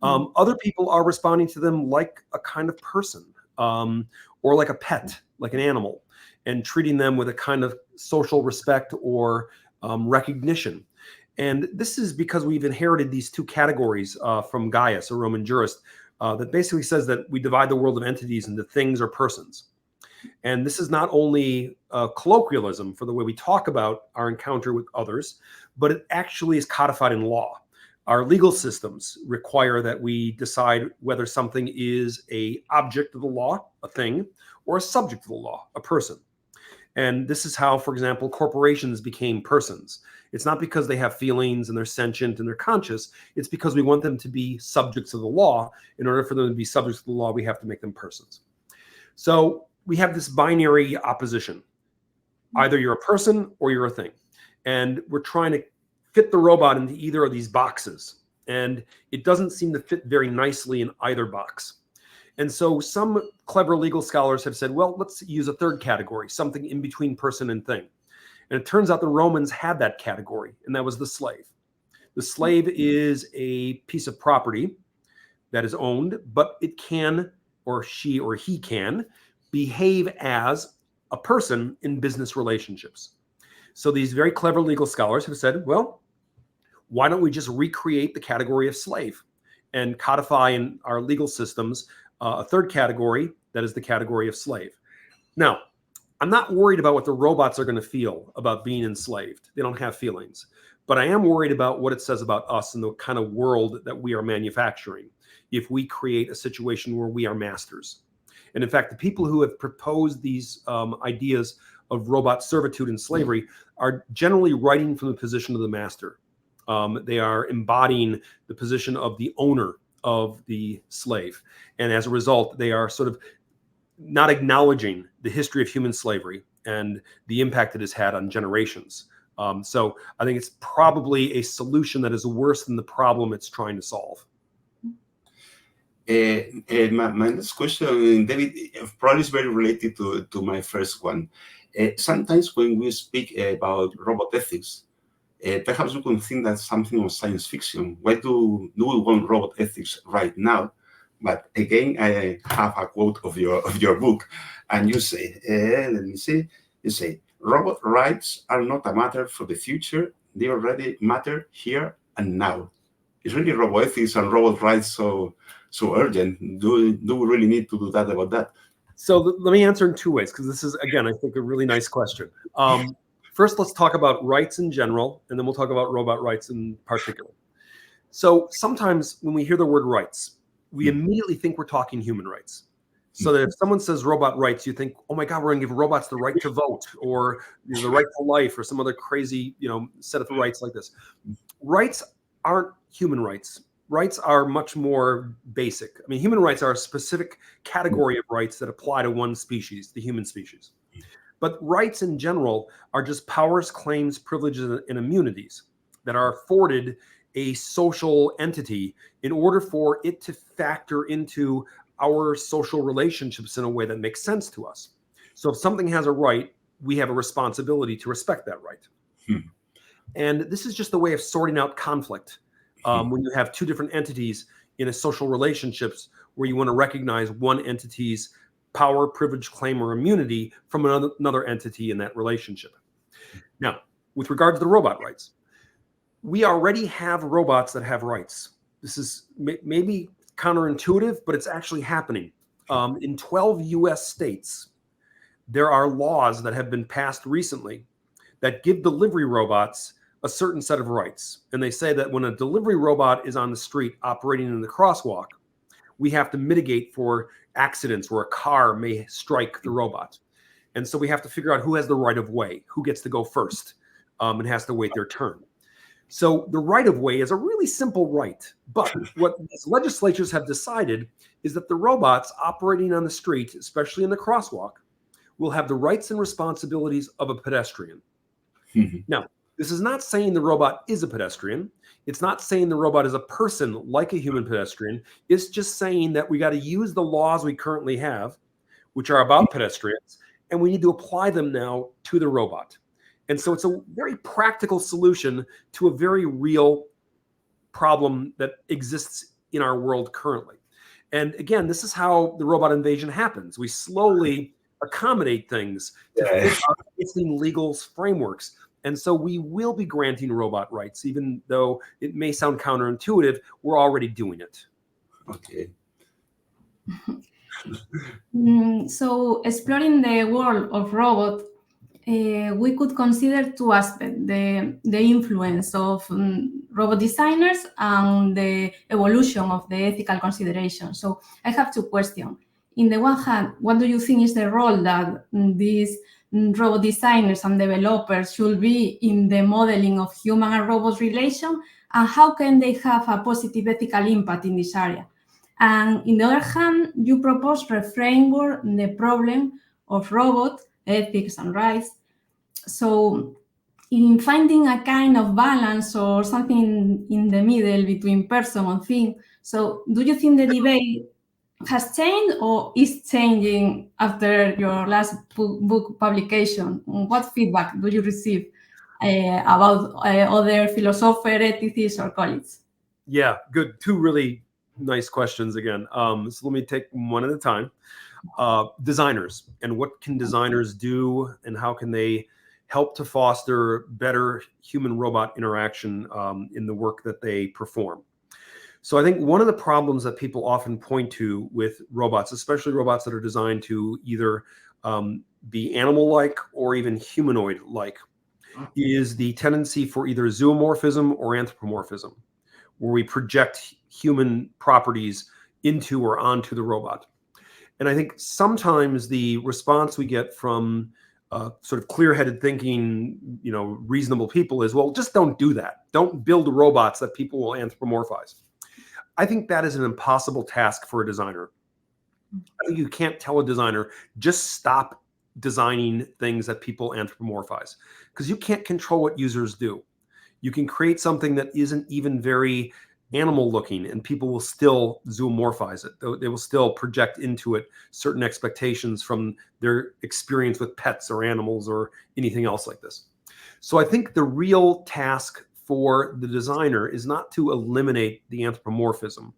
Other people are responding to them like a kind of person. or like a pet, like an animal, and treating them with a kind of social respect or recognition. And this is because we've inherited these two categories from Gaius, a Roman jurist, that basically says that we divide the world of entities into things or persons. And this is not only a colloquialism for the way we talk about our encounter with others, but it actually is codified in law. Our legal systems require that we decide whether something is an object of the law, a thing, or a subject of the law, a person. And this is how, for example, corporations became persons. It's not because they have feelings and they're sentient and they're conscious. It's because we want them to be subjects of the law. In order for them to be subjects of the law, we have to make them persons. So we have this binary opposition. Either you're a person or you're a thing. And we're trying to fit the robot into either of these boxes. And it doesn't seem to fit very nicely in either box. And so some clever legal scholars have said, well, let's use a third category, something in between person and thing. And it turns out the Romans had that category, and that was the slave. The slave is a piece of property that is owned, but it can, or she or he can, behave as a person in business relationships. So these very clever legal scholars have said, well, why don't we just recreate the category of slave and codify in our legal systems a third category that is the category of slave. Now, I'm not worried about what the robots are going to feel about being enslaved. They don't have feelings. But I am worried about what it says about us and the kind of world that we are manufacturing if we create a situation where we are masters. And in fact, the people who have proposed these ideas of robot servitude and slavery are generally writing from the position of the master. They are embodying the position of the owner of the slave. And as a result, they are sort of not acknowledging the history of human slavery and the impact it has had on generations. So I think it's probably a solution that is worse than the problem it's trying to solve. My next question, David, probably is very related to my first one. Sometimes when we speak about robot ethics, perhaps we can think that's something of science fiction. Why do we want robot ethics right now? But again, I have a quote of your book, and you say, let me see, you say, robot rights are not a matter for the future. They already matter here and now. Is really robot ethics and robot rights so urgent? Do we really need to do that about that? So let me answer in two ways, because this is, again, I think a really nice question. First, let's talk about rights in general, and then we'll talk about robot rights in particular. So sometimes when we hear the word rights, we immediately think we're talking human rights. So that if someone says robot rights, you think, oh my God, we're going to give robots the right to vote, or the right to life, or some other crazy, set of rights like this. Rights aren't human rights. Rights are much more basic. I mean, human rights are a specific category of rights that apply to one species, the human species. But rights in general are just powers, claims, privileges, and immunities that are afforded a social entity in order for it to factor into our social relationships in a way that makes sense to us. So if something has a right, we have a responsibility to respect that right. And this is just a way of sorting out conflict. When you have two different entities in a social relationships where you want to recognize one entity's power, privilege, claim, or immunity from another entity in that relationship. Now, with regard to the robot rights, we already have robots that have rights. This is maybe counterintuitive, but it's actually happening. In 12 US states, there are laws that have been passed recently that give delivery robots a certain set of rights. And they say that when a delivery robot is on the street operating in the crosswalk, we have to mitigate for accidents where a car may strike the robot. And so we have to figure out who has the right of way, who gets to go first, and has to wait their turn. So the right of way is a really simple right. But what these legislatures have decided is that the robots operating on the street, especially in the crosswalk, will have the rights and responsibilities of a pedestrian. Now, this is not saying the robot is a pedestrian. It's not saying the robot is a person like a human pedestrian. It's just saying that we got to use the laws we currently have, which are about pedestrians, and we need to apply them now to the robot. And so it's a very practical solution to a very real problem that exists in our world currently. And again, this is how the robot invasion happens. We slowly accommodate things to fit our existing legal frameworks. And so we will be granting robot rights, even though it may sound counterintuitive, we're already doing it. Okay. So exploring the world of robots, we could consider two aspects: the influence of robot designers and the evolution of the ethical considerations. So I have two questions. In the one hand, what do you think is the role that these robot designers and developers should be in the modeling of human and robot relation, and how can they have a positive ethical impact in this area? And in the other hand, you propose reframing the problem of robot ethics and rights. So in finding a kind of balance or something in the middle between person and thing, so do you think the debate has changed or is changing after your last book publication? What feedback do you receive about other philosophers, ethicists, or colleagues? Yeah, good. Two really nice questions again. So let me take one at a time. Designers, and what can designers do, and how can they help to foster better human-robot interaction in the work that they perform? So I think one of the problems that people often point to with robots, especially robots that are designed to either be animal-like or even humanoid-like, is the tendency for either zoomorphism or anthropomorphism, where we project human properties into or onto the robot. And I think sometimes the response we get from sort of clear-headed thinking, reasonable people is, well, just don't do that. Don't build robots that people will anthropomorphize. I think that is an impossible task for a designer. I think you can't tell a designer, just stop designing things that people anthropomorphize, because you can't control what users do. You can create something that isn't even very animal looking, and people will still zoomorphize it. They will still project into it certain expectations from their experience with pets or animals or anything else like this. So I think the real task for the designer is not to eliminate the anthropomorphism.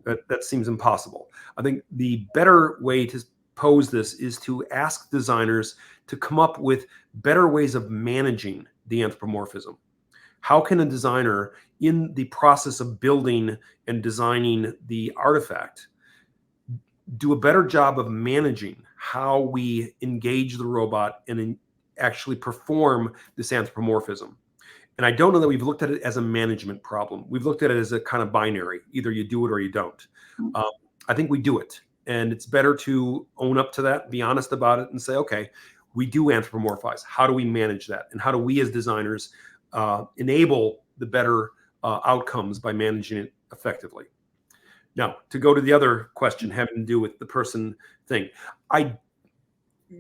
That seems impossible. I think the better way to pose this is to ask designers to come up with better ways of managing the anthropomorphism. How can a designer, in the process of building and designing the artifact, do a better job of managing how we engage the robot and actually perform this anthropomorphism? And I don't know that we've looked at it as a management problem. We've looked at it as a kind of binary. Either you do it or you don't. I think we do it. And it's better to own up to that, be honest about it, and say, okay, we do anthropomorphize. How do we manage that? And how do we as designers enable the better outcomes by managing it effectively? Now, to go to the other question having to do with the person thing,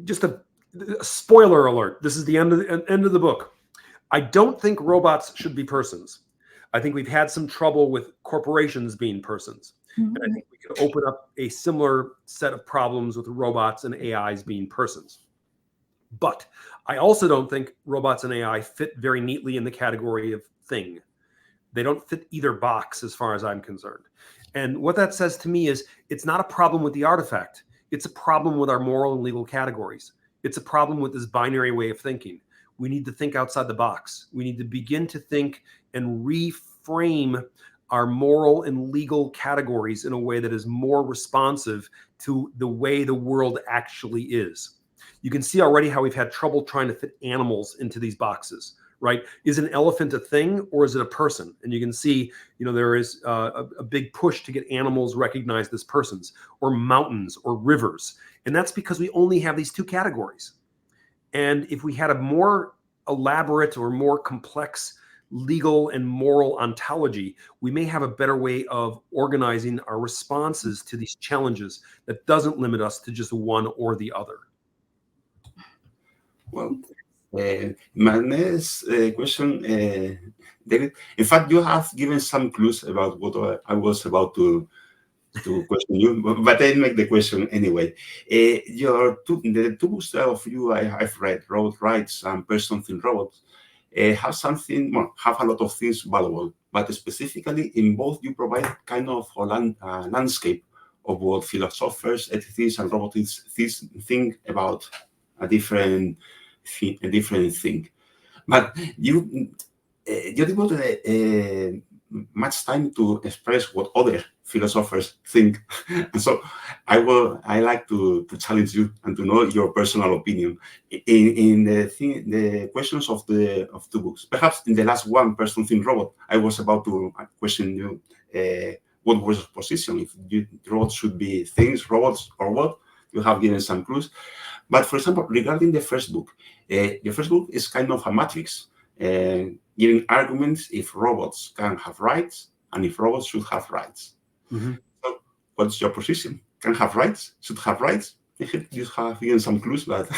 just a spoiler alert. This is the end of the book. I don't think robots should be persons. I think we've had some trouble with corporations being persons. And I think we could open up a similar set of problems with robots and AIs being persons. But I also don't think robots and AI fit very neatly in the category of thing. They don't fit either box as far as I'm concerned. And what that says to me is it's not a problem with the artifact. It's a problem with our moral and legal categories. It's a problem with this binary way of thinking. We need to think outside the box. We need to begin to think and reframe our moral and legal categories in a way that is more responsive to the way the world actually is. You can see already how we've had trouble trying to fit animals into these boxes, right? Is an elephant a thing or is it a person? And you can see, there is a big push to get animals recognized as persons, or mountains or rivers. And that's because we only have these two categories. And if we had a more elaborate or more complex legal and moral ontology, we may have a better way of organizing our responses to these challenges that doesn't limit us to just one or the other. Well, my next question, David, in fact, you have given some clues about what I was about to question you, but I make the question anyway. The two books of you I've read, Robot Rights and Person Thing Robots, have a lot of things valuable, but specifically in both you provide kind of a landscape of what philosophers, ethicists, and roboticists think about a different thing. But you devoted much time to express what other philosophers think, and so I like to challenge you and to know your personal opinion in the questions of the books. Perhaps in the last one, Person Thing Robot, I was about to question you what was your position, if robots should be things, robots, or what. You have given some clues. But for example, regarding the first book, the first book is kind of a matrix, giving arguments if robots can have rights and if robots should have rights. Mm-hmm. So what's your position? Can have rights? Should have rights? You have given some clues, but...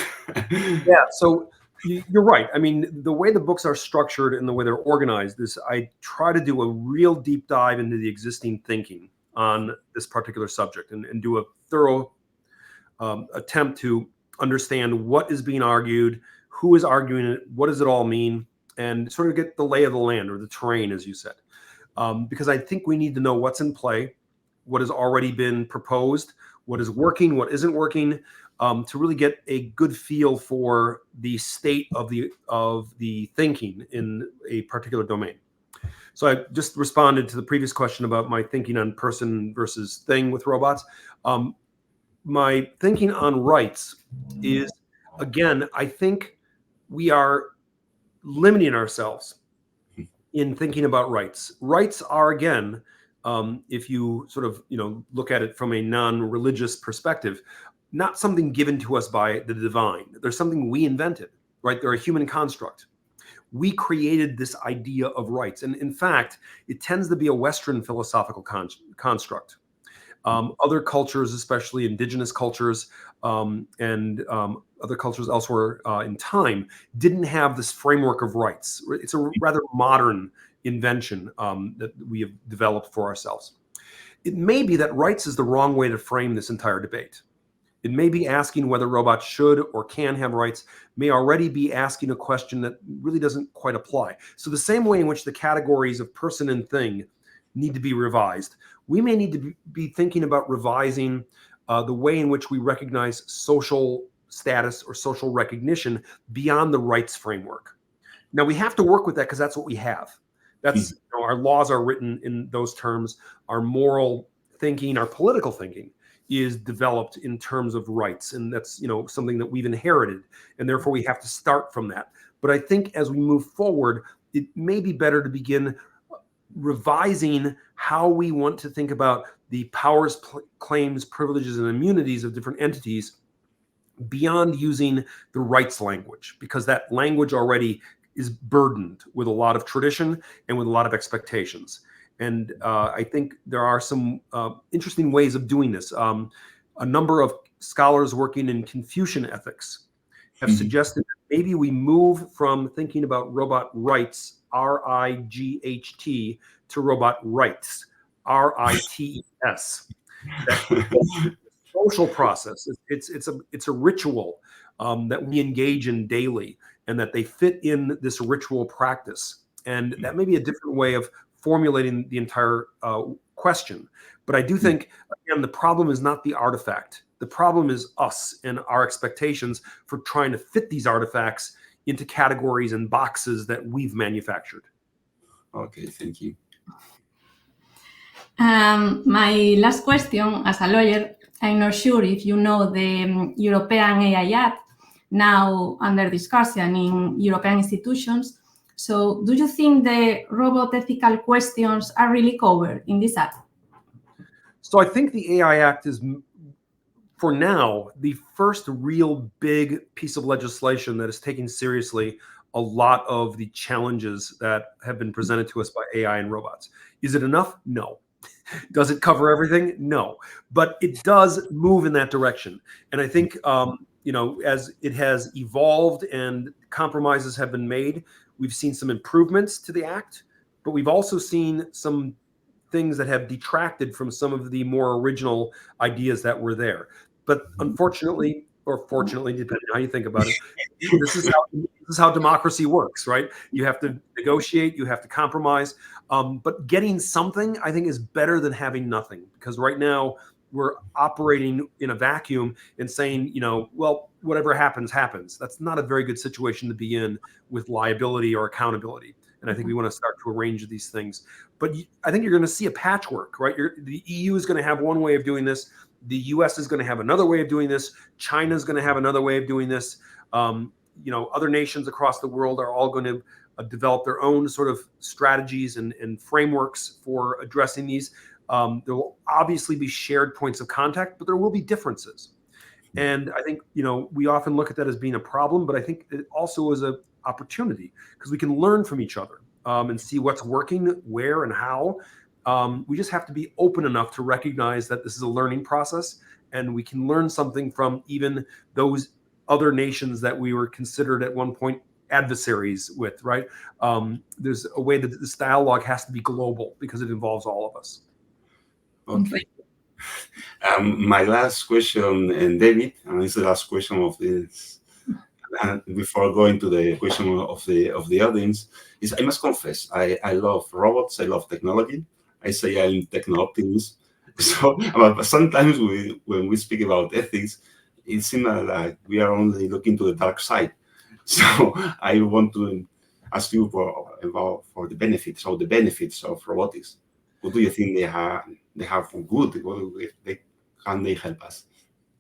Yeah, so you're right. I mean, the way the books are structured and the way they're organized is I try to do a real deep dive into the existing thinking on this particular subject and do a thorough attempt to understand what is being argued, who is arguing it, what does it all mean, and sort of get the lay of the land or the terrain, as you said. Because I think we need to know what's in play, what has already been proposed, what is working, what isn't working, to really get a good feel for the state of the thinking in a particular domain. So I just responded to the previous question about my thinking on person versus thing with robots. My thinking on rights is, again, I think we are limiting ourselves in thinking about rights. Rights are, again, if you sort of look at it from a non-religious perspective, not something given to us by the divine. There's something we invented, right? They're a human construct. We created this idea of rights. And in fact, it tends to be a Western philosophical construct. Other cultures, especially indigenous cultures and other cultures elsewhere in time, didn't have this framework of rights. It's a rather modern invention that we have developed for ourselves. It may be that rights is the wrong way to frame this entire debate. It may be asking whether robots should or can have rights, may already be asking a question that really doesn't quite apply. So the same way in which the categories of person and thing need to be revised, we may need to be thinking about revising the way in which we recognize social status or social recognition beyond the rights framework. Now, we have to work with that because that's what we have. That's our laws are written in those terms. Our moral thinking, our political thinking is developed in terms of rights. And that's something that we've inherited. And therefore, we have to start from that. But I think as we move forward, it may be better to begin revising how we want to think about the powers, claims, privileges, and immunities of different entities beyond using the rights language, because that language already is burdened with a lot of tradition and with a lot of expectations. And I think there are some interesting ways of doing this. A number of scholars working in Confucian ethics have suggested that maybe we move from thinking about robot rights, R-I-G-H-T, to robot rights, R-I-T-E-S. That social process. It's a ritual that we engage in daily, and that they fit in this ritual practice. And that may be a different way of formulating the entire question. But I do think, again, the problem is not the artifact. The problem is us and our expectations for trying to fit these artifacts into categories and boxes that we've manufactured. Okay, thank you. My last question, as a lawyer, I'm not sure if you know the European AI Act, now under discussion in European institutions. So do you think the robot ethical questions are really covered in this act? So I think the AI Act is, for now, the first real big piece of legislation that is taking seriously a lot of the challenges that have been presented to us by AI and robots. Is it enough? No. Does it cover everything? No. But it does move in that direction. And I think, as it has evolved and compromises have been made, we've seen some improvements to the act, but we've also seen some things that have detracted from some of the more original ideas that were there. But unfortunately, or fortunately, depending on how you think about it, this is how democracy works, right? You have to negotiate, you have to compromise. But getting something, I think, is better than having nothing, because right now we're operating in a vacuum and saying, well, whatever happens, happens. That's not a very good situation to be in with liability or accountability. And I think we want to start to arrange these things. But I think you're going to see a patchwork, right? The EU is going to have one way of doing this. The US is going to have another way of doing this. China is going to have another way of doing this. Other nations across the world are all going to develop their own sort of strategies and frameworks for addressing these. There will obviously be shared points of contact, but there will be differences. And I think, we often look at that as being a problem, but I think it also is an opportunity because we can learn from each other and see what's working, where and how. We just have to be open enough to recognize that this is a learning process and we can learn something from even those other nations that we were considered at one point adversaries with, right? There's a way that this dialogue has to be global because it involves all of us. Okay. My last question, and David, and this is the last question of this, before going to the question of the audience, is I must confess, I love robots, I love technology. I say I'm techno-optimist. So, but sometimes when we speak about ethics, it seems like we are only looking to the dark side. So I want to ask you for the benefits of robotics. What do you think they have good? Can they help us?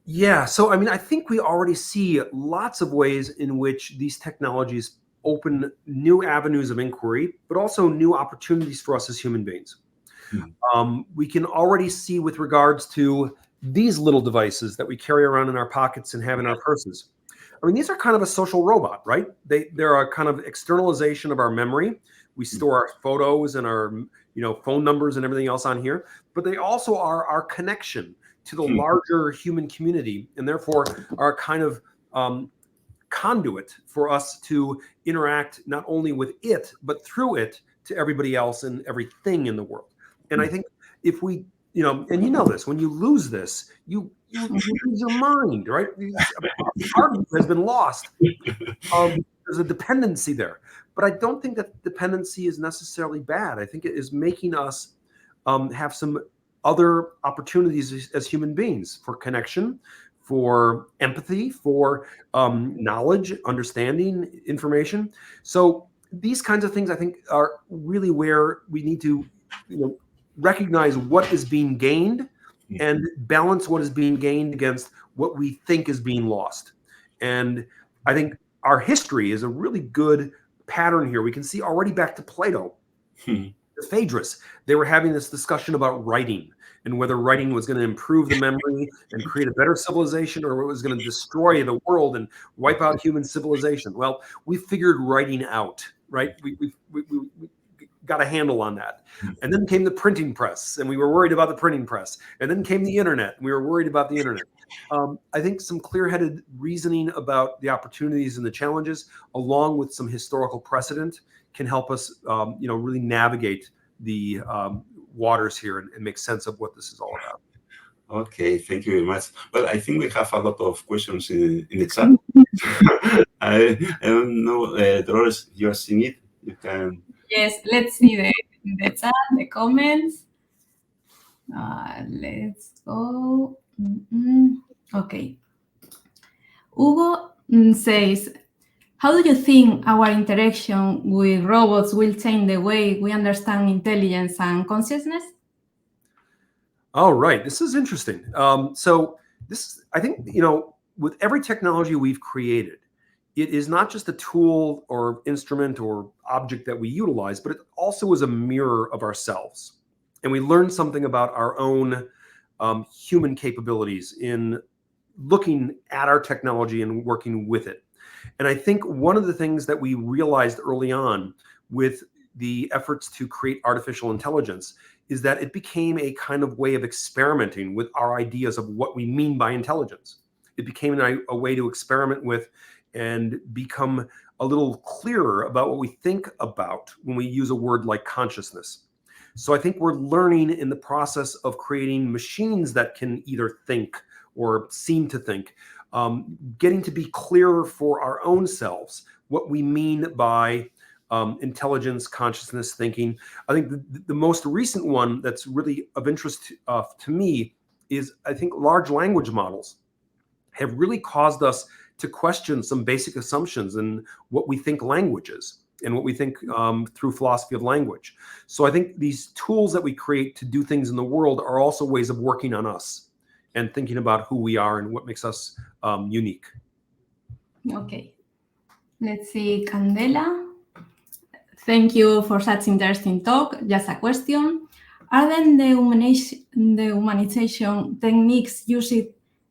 Yeah, so I think we already see lots of ways in which these technologies open new avenues of inquiry, but also new opportunities for us as human beings. We can already see with regards to these little devices that we carry around in our pockets and have in our purses. These are kind of a social robot, right? They're a kind of externalization of our memory. We store our photos and our phone numbers and everything else on here, but they also are our connection to the larger human community, and therefore are a kind of conduit for us to interact not only with it, but through it to everybody else and everything in the world. And I think if we, and this, when you lose this, you lose your mind, right? Part of it has been lost. There's a dependency there. But I don't think that dependency is necessarily bad. I think it is making us have some other opportunities as human beings for connection, for empathy, for knowledge, understanding, information. So these kinds of things, I think, are really where we need to recognize what is being gained and balance what is being gained against what we think is being lost. And I think our history is a really good pattern here. We can see already back to Plato, the Phaedrus. They were having this discussion about writing and whether writing was going to improve the memory and create a better civilization, or it was going to destroy the world and wipe out human civilization. Well, we figured writing out, right? We got a handle on that. And then came the printing press, and we were worried about the printing press. And then came the internet, and we were worried about the internet. I think some clear-headed reasoning about the opportunities and the challenges, along with some historical precedent, can help us, really navigate the waters here and make sense of what this is all about. Okay, thank you very much. Well, I think we have a lot of questions in the chat. I don't know, Dolores, you're seeing it? You can. Yes, let's see the chat, the comments. Let's go. Okay. Hugo says, how do you think our interaction with robots will change the way we understand intelligence and consciousness? Oh, right. This is interesting. So this, I think, with every technology we've created, it is not just a tool or instrument or object that we utilize, but it also is a mirror of ourselves. And we learn something about our own human capabilities in looking at our technology and working with it. And I think one of the things that we realized early on with the efforts to create artificial intelligence is that it became a kind of way of experimenting with our ideas of what we mean by intelligence. It became a way to experiment with and become a little clearer about what we think about when we use a word like consciousness. So I think we're learning in the process of creating machines that can either think or seem to think, getting to be clearer for our own selves what we mean by intelligence, consciousness, thinking. I think the most recent one that's really of interest to me is I think large language models have really caused us to question some basic assumptions in what we think language is and what we think through philosophy of language. So I think these tools that we create to do things in the world are also ways of working on us and thinking about who we are and what makes us unique. Okay. Let's see, Candela. Thank you for such interesting talk. Just a question. Are then the humanization techniques used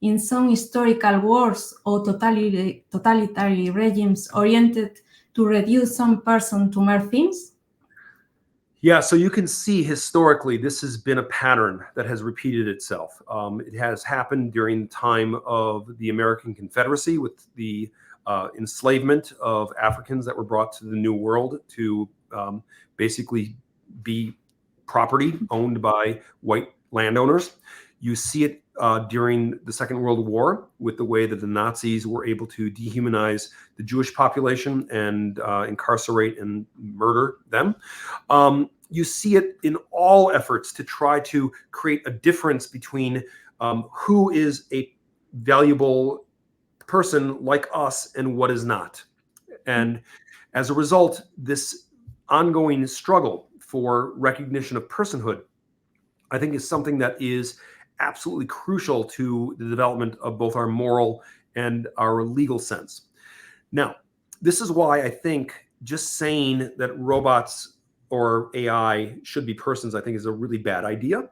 in some historical wars or totalitarian regimes oriented to reduce some person to mere things? Yeah, so you can see historically this has been a pattern that has repeated itself. It has happened during the time of the American Confederacy with the enslavement of Africans that were brought to the New World to basically be property owned by white landowners. You see it during the Second World War with the way that the Nazis were able to dehumanize the Jewish population and incarcerate and murder them. You see it in all efforts to try to create a difference between who is a valuable person like us and what is not. And as a result, this ongoing struggle for recognition of personhood, I think, is something that is absolutely crucial to the development of both our moral and our legal sense. Now, this is why I think just saying that robots or AI should be persons, I think, is a really bad idea,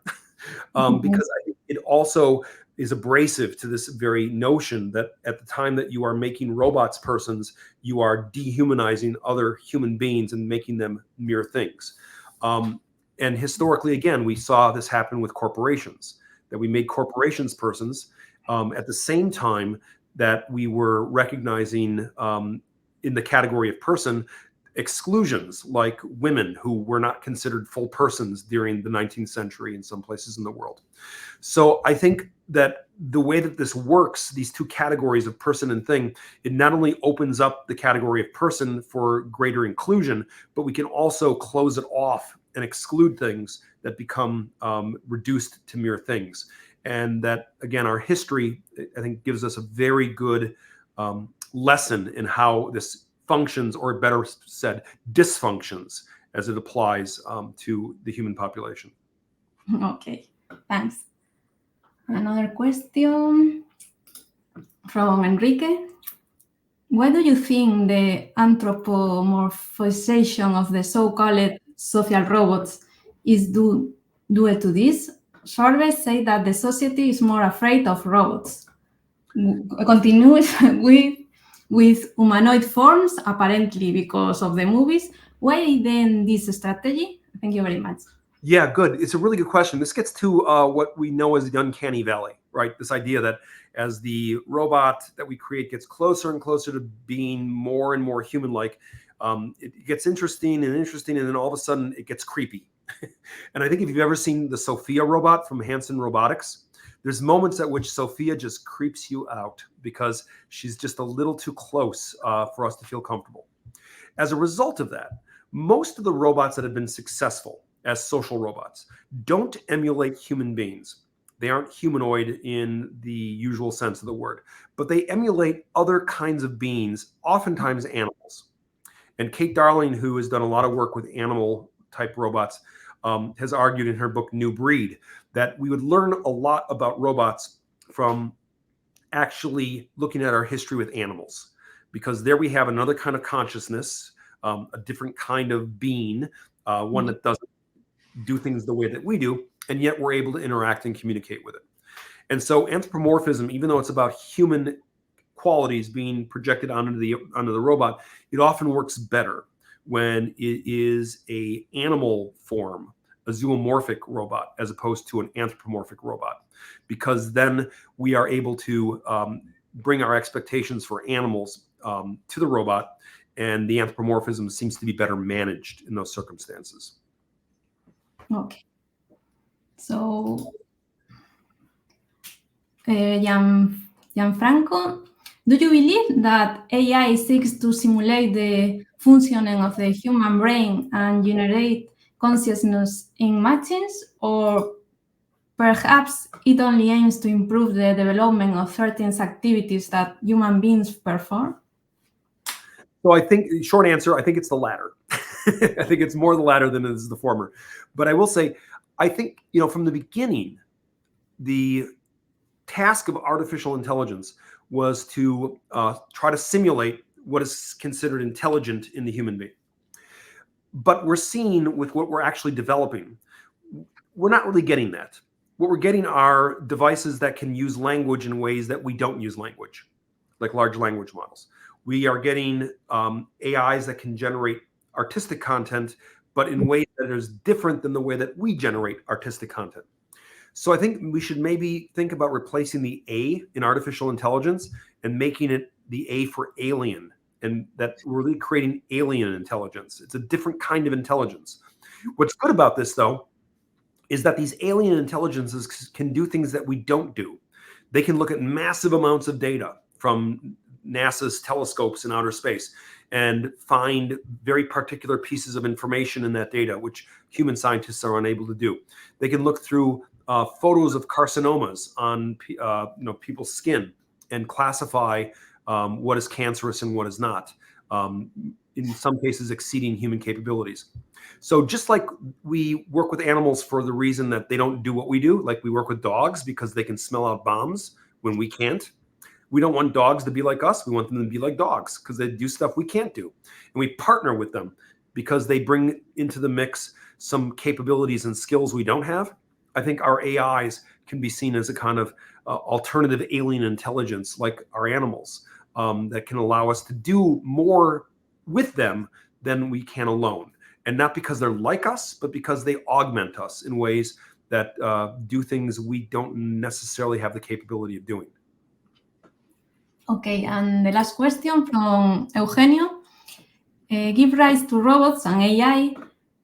because I think it also is abrasive to this very notion that at the time that you are making robots persons, you are dehumanizing other human beings and making them mere things. And historically, again, we saw this happen with corporations, that we made corporations persons at the same time that we were recognizing in the category of person exclusions like women who were not considered full persons during the 19th century in some places in the world. So I think that the way that this works, these two categories of person and thing, it not only opens up the category of person for greater inclusion, but we can also close it off and exclude things that become reduced to mere things. And that, again, our history, I think, gives us a very good lesson in how this functions, or better said, dysfunctions, as it applies to the human population. Okay, thanks. Another question from Enrique. Why do you think the anthropomorphization of the so-called social robots is due to this? Surveys say that the society is more afraid of robots. Continues with humanoid forms, apparently because of the movies. Why then this strategy? Thank you very much. Yeah, good. It's a really good question. This gets to what we know as the uncanny valley, right? This idea that as the robot that we create gets closer and closer to being more and more human-like, it gets interesting, and then all of a sudden it gets creepy. And I think if you've ever seen the Sophia robot from Hanson Robotics, there's moments at which Sophia just creeps you out because she's just a little too close for us to feel comfortable. As a result of that, most of the robots that have been successful as social robots don't emulate human beings. They aren't humanoid in the usual sense of the word, but they emulate other kinds of beings, oftentimes animals. And Kate Darling, who has done a lot of work with animal type robots, has argued in her book New Breed that we would learn a lot about robots from actually looking at our history with animals, because there we have another kind of consciousness, a different kind of being, one that doesn't do things the way that we do, and yet we're able to interact and communicate with it. And so anthropomorphism, even though it's about human qualities being projected onto the robot, it often works better when it is an animal form, a zoomorphic robot, as opposed to an anthropomorphic robot, because then we are able to bring our expectations for animals to the robot, and the anthropomorphism seems to be better managed in those circumstances. Okay. So, Gianfranco, do you believe that AI seeks to simulate the functioning of the human brain and generate consciousness in machines, or Perhaps it only aims to improve the development of certain activities that human beings perform? So I think, short answer, I think it's the latter. I think it's more the latter than it is the former. But I will say, I think, from the beginning, the task of artificial intelligence was to try to simulate what is considered intelligent in the human being. But we're seeing with what we're actually developing, we're not really getting that. What we're getting are devices that can use language in ways that we don't use language, like large language models. We are getting AIs that can generate artistic content, but in ways that is different than the way that we generate artistic content. So I think we should maybe think about replacing the A in artificial intelligence and making it the A for alien, and that we're really creating alien intelligence. It's a different kind of intelligence. What's good about this, though, is that these alien intelligences can do things that we don't do. They can look at massive amounts of data from NASA's telescopes in outer space and find very particular pieces of information in that data, which human scientists are unable to do. They can look through photos of carcinomas on people's skin and classify what is cancerous and what is not, in some cases exceeding human capabilities. So just like we work with animals for the reason that they don't do what we do, like we work with dogs because they can smell out bombs when we can't. We don't want dogs to be like us. We want them to be like dogs because they do stuff we can't do. And we partner with them because they bring into the mix some capabilities and skills we don't have. I think our AIs can be seen as a kind of alternative alien intelligence like our animals that can allow us to do more with them than we can alone. And not because they're like us, but because they augment us in ways that do things we don't necessarily have the capability of doing. Okay, and the last question from Eugenio. Give rise to robots and AI.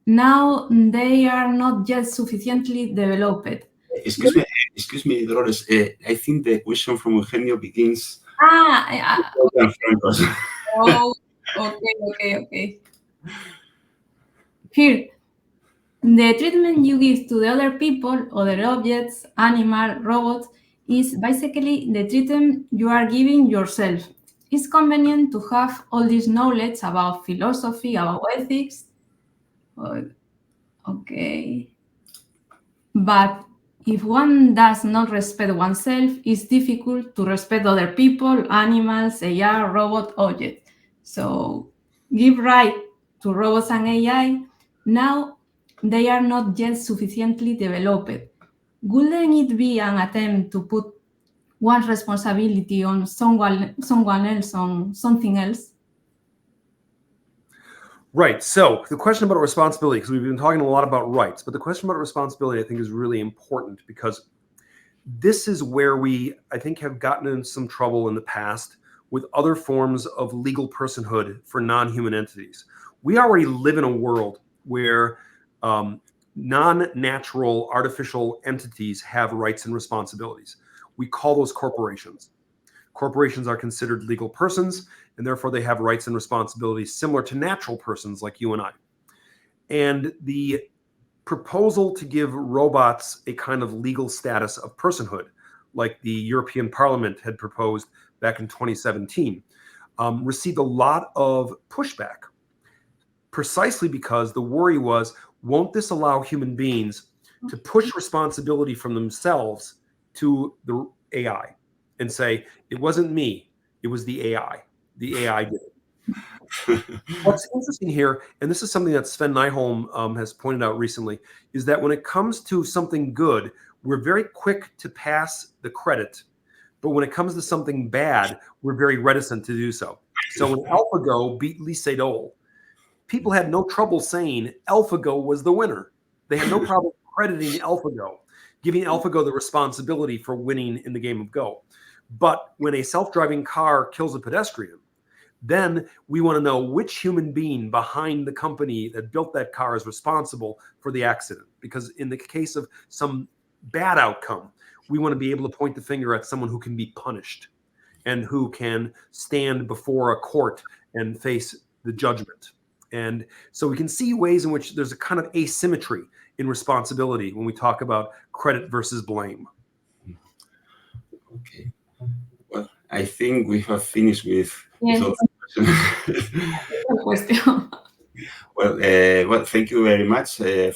Now they are not yet sufficiently developed. Excuse me, Dolores. I think the question from Eugenio begins. Oh, okay. Here, the treatment you give to the other people, other objects, animal, robots, is basically the treatment you are giving yourself. It's convenient to have all this knowledge about philosophy, about ethics. Okay. But if one does not respect oneself, it's difficult to respect other people, animals, AI, robot, objects. So give right to robots and AI. Now they are not yet sufficiently developed. Wouldn't it be an attempt to put one's responsibility on someone else, on something else? Right. So the question about responsibility, because we've been talking a lot about rights, but the question about responsibility, I think, is really important because this is where we, I think, have gotten in some trouble in the past with other forms of legal personhood for non-human entities. We already live in a world where non-natural artificial entities have rights and responsibilities. We call those corporations. Corporations are considered legal persons, and therefore they have rights and responsibilities similar to natural persons like you and I. And the proposal to give robots a kind of legal status of personhood, like the European Parliament had proposed back in 2017, received a lot of pushback, precisely because the worry was, won't this allow human beings to push responsibility from themselves to the AI and say, it wasn't me, it was the AI. The AI did it. What's interesting here, and this is something that Sven Nyholm has pointed out recently, is that when it comes to something good, we're very quick to pass the credit. But when it comes to something bad, we're very reticent to do so. So when AlphaGo beat Lee Sedol, people had no trouble saying AlphaGo was the winner. They had no problem crediting AlphaGo, giving AlphaGo the responsibility for winning in the game of Go. But when a self-driving car kills a pedestrian, then we want to know which human being behind the company that built that car is responsible for the accident. Because in the case of some bad outcome, we want to be able to point the finger at someone who can be punished and who can stand before a court and face the judgment. And so we can see ways in which there's a kind of asymmetry in responsibility when we talk about credit versus blame. Okay. Well, I think we have finished with Yes. all the questions. Well, thank you very much to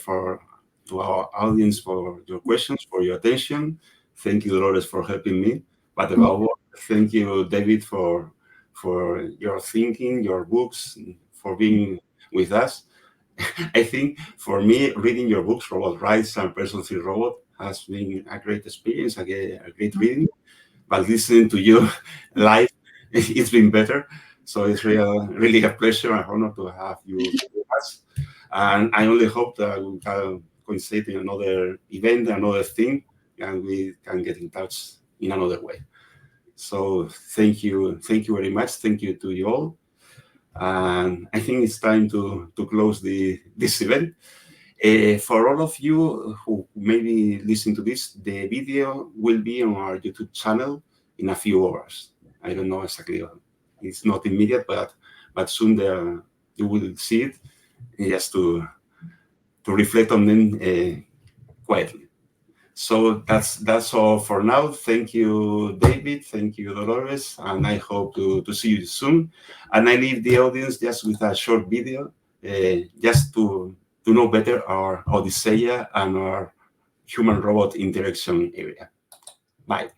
our audience for your questions, for your attention. Thank you, Dolores, for helping me. But above all, thank you, David, for your thinking, your books, for being with us. I think for me, reading your books, Robot Rights and Person Free Robot, has been a great experience, a great reading. But listening to you live, it's been better. So it's really a pleasure and honor to have you with us. And I only hope that we can coincide in another event, another thing, and we can get in touch in another way. So thank you very much. Thank you to you all. And I think it's time to close this event. For all of you who maybe listen to this, the video will be on our YouTube channel in a few hours. I don't know exactly. It's not immediate, but soon you will see it, just to reflect on them quietly. So that's all for now. Thank you, David. Thank you, Dolores. And I hope to see you soon. And I leave the audience just with a short video, just to know better our Odysseia and our human-robot interaction area. Bye.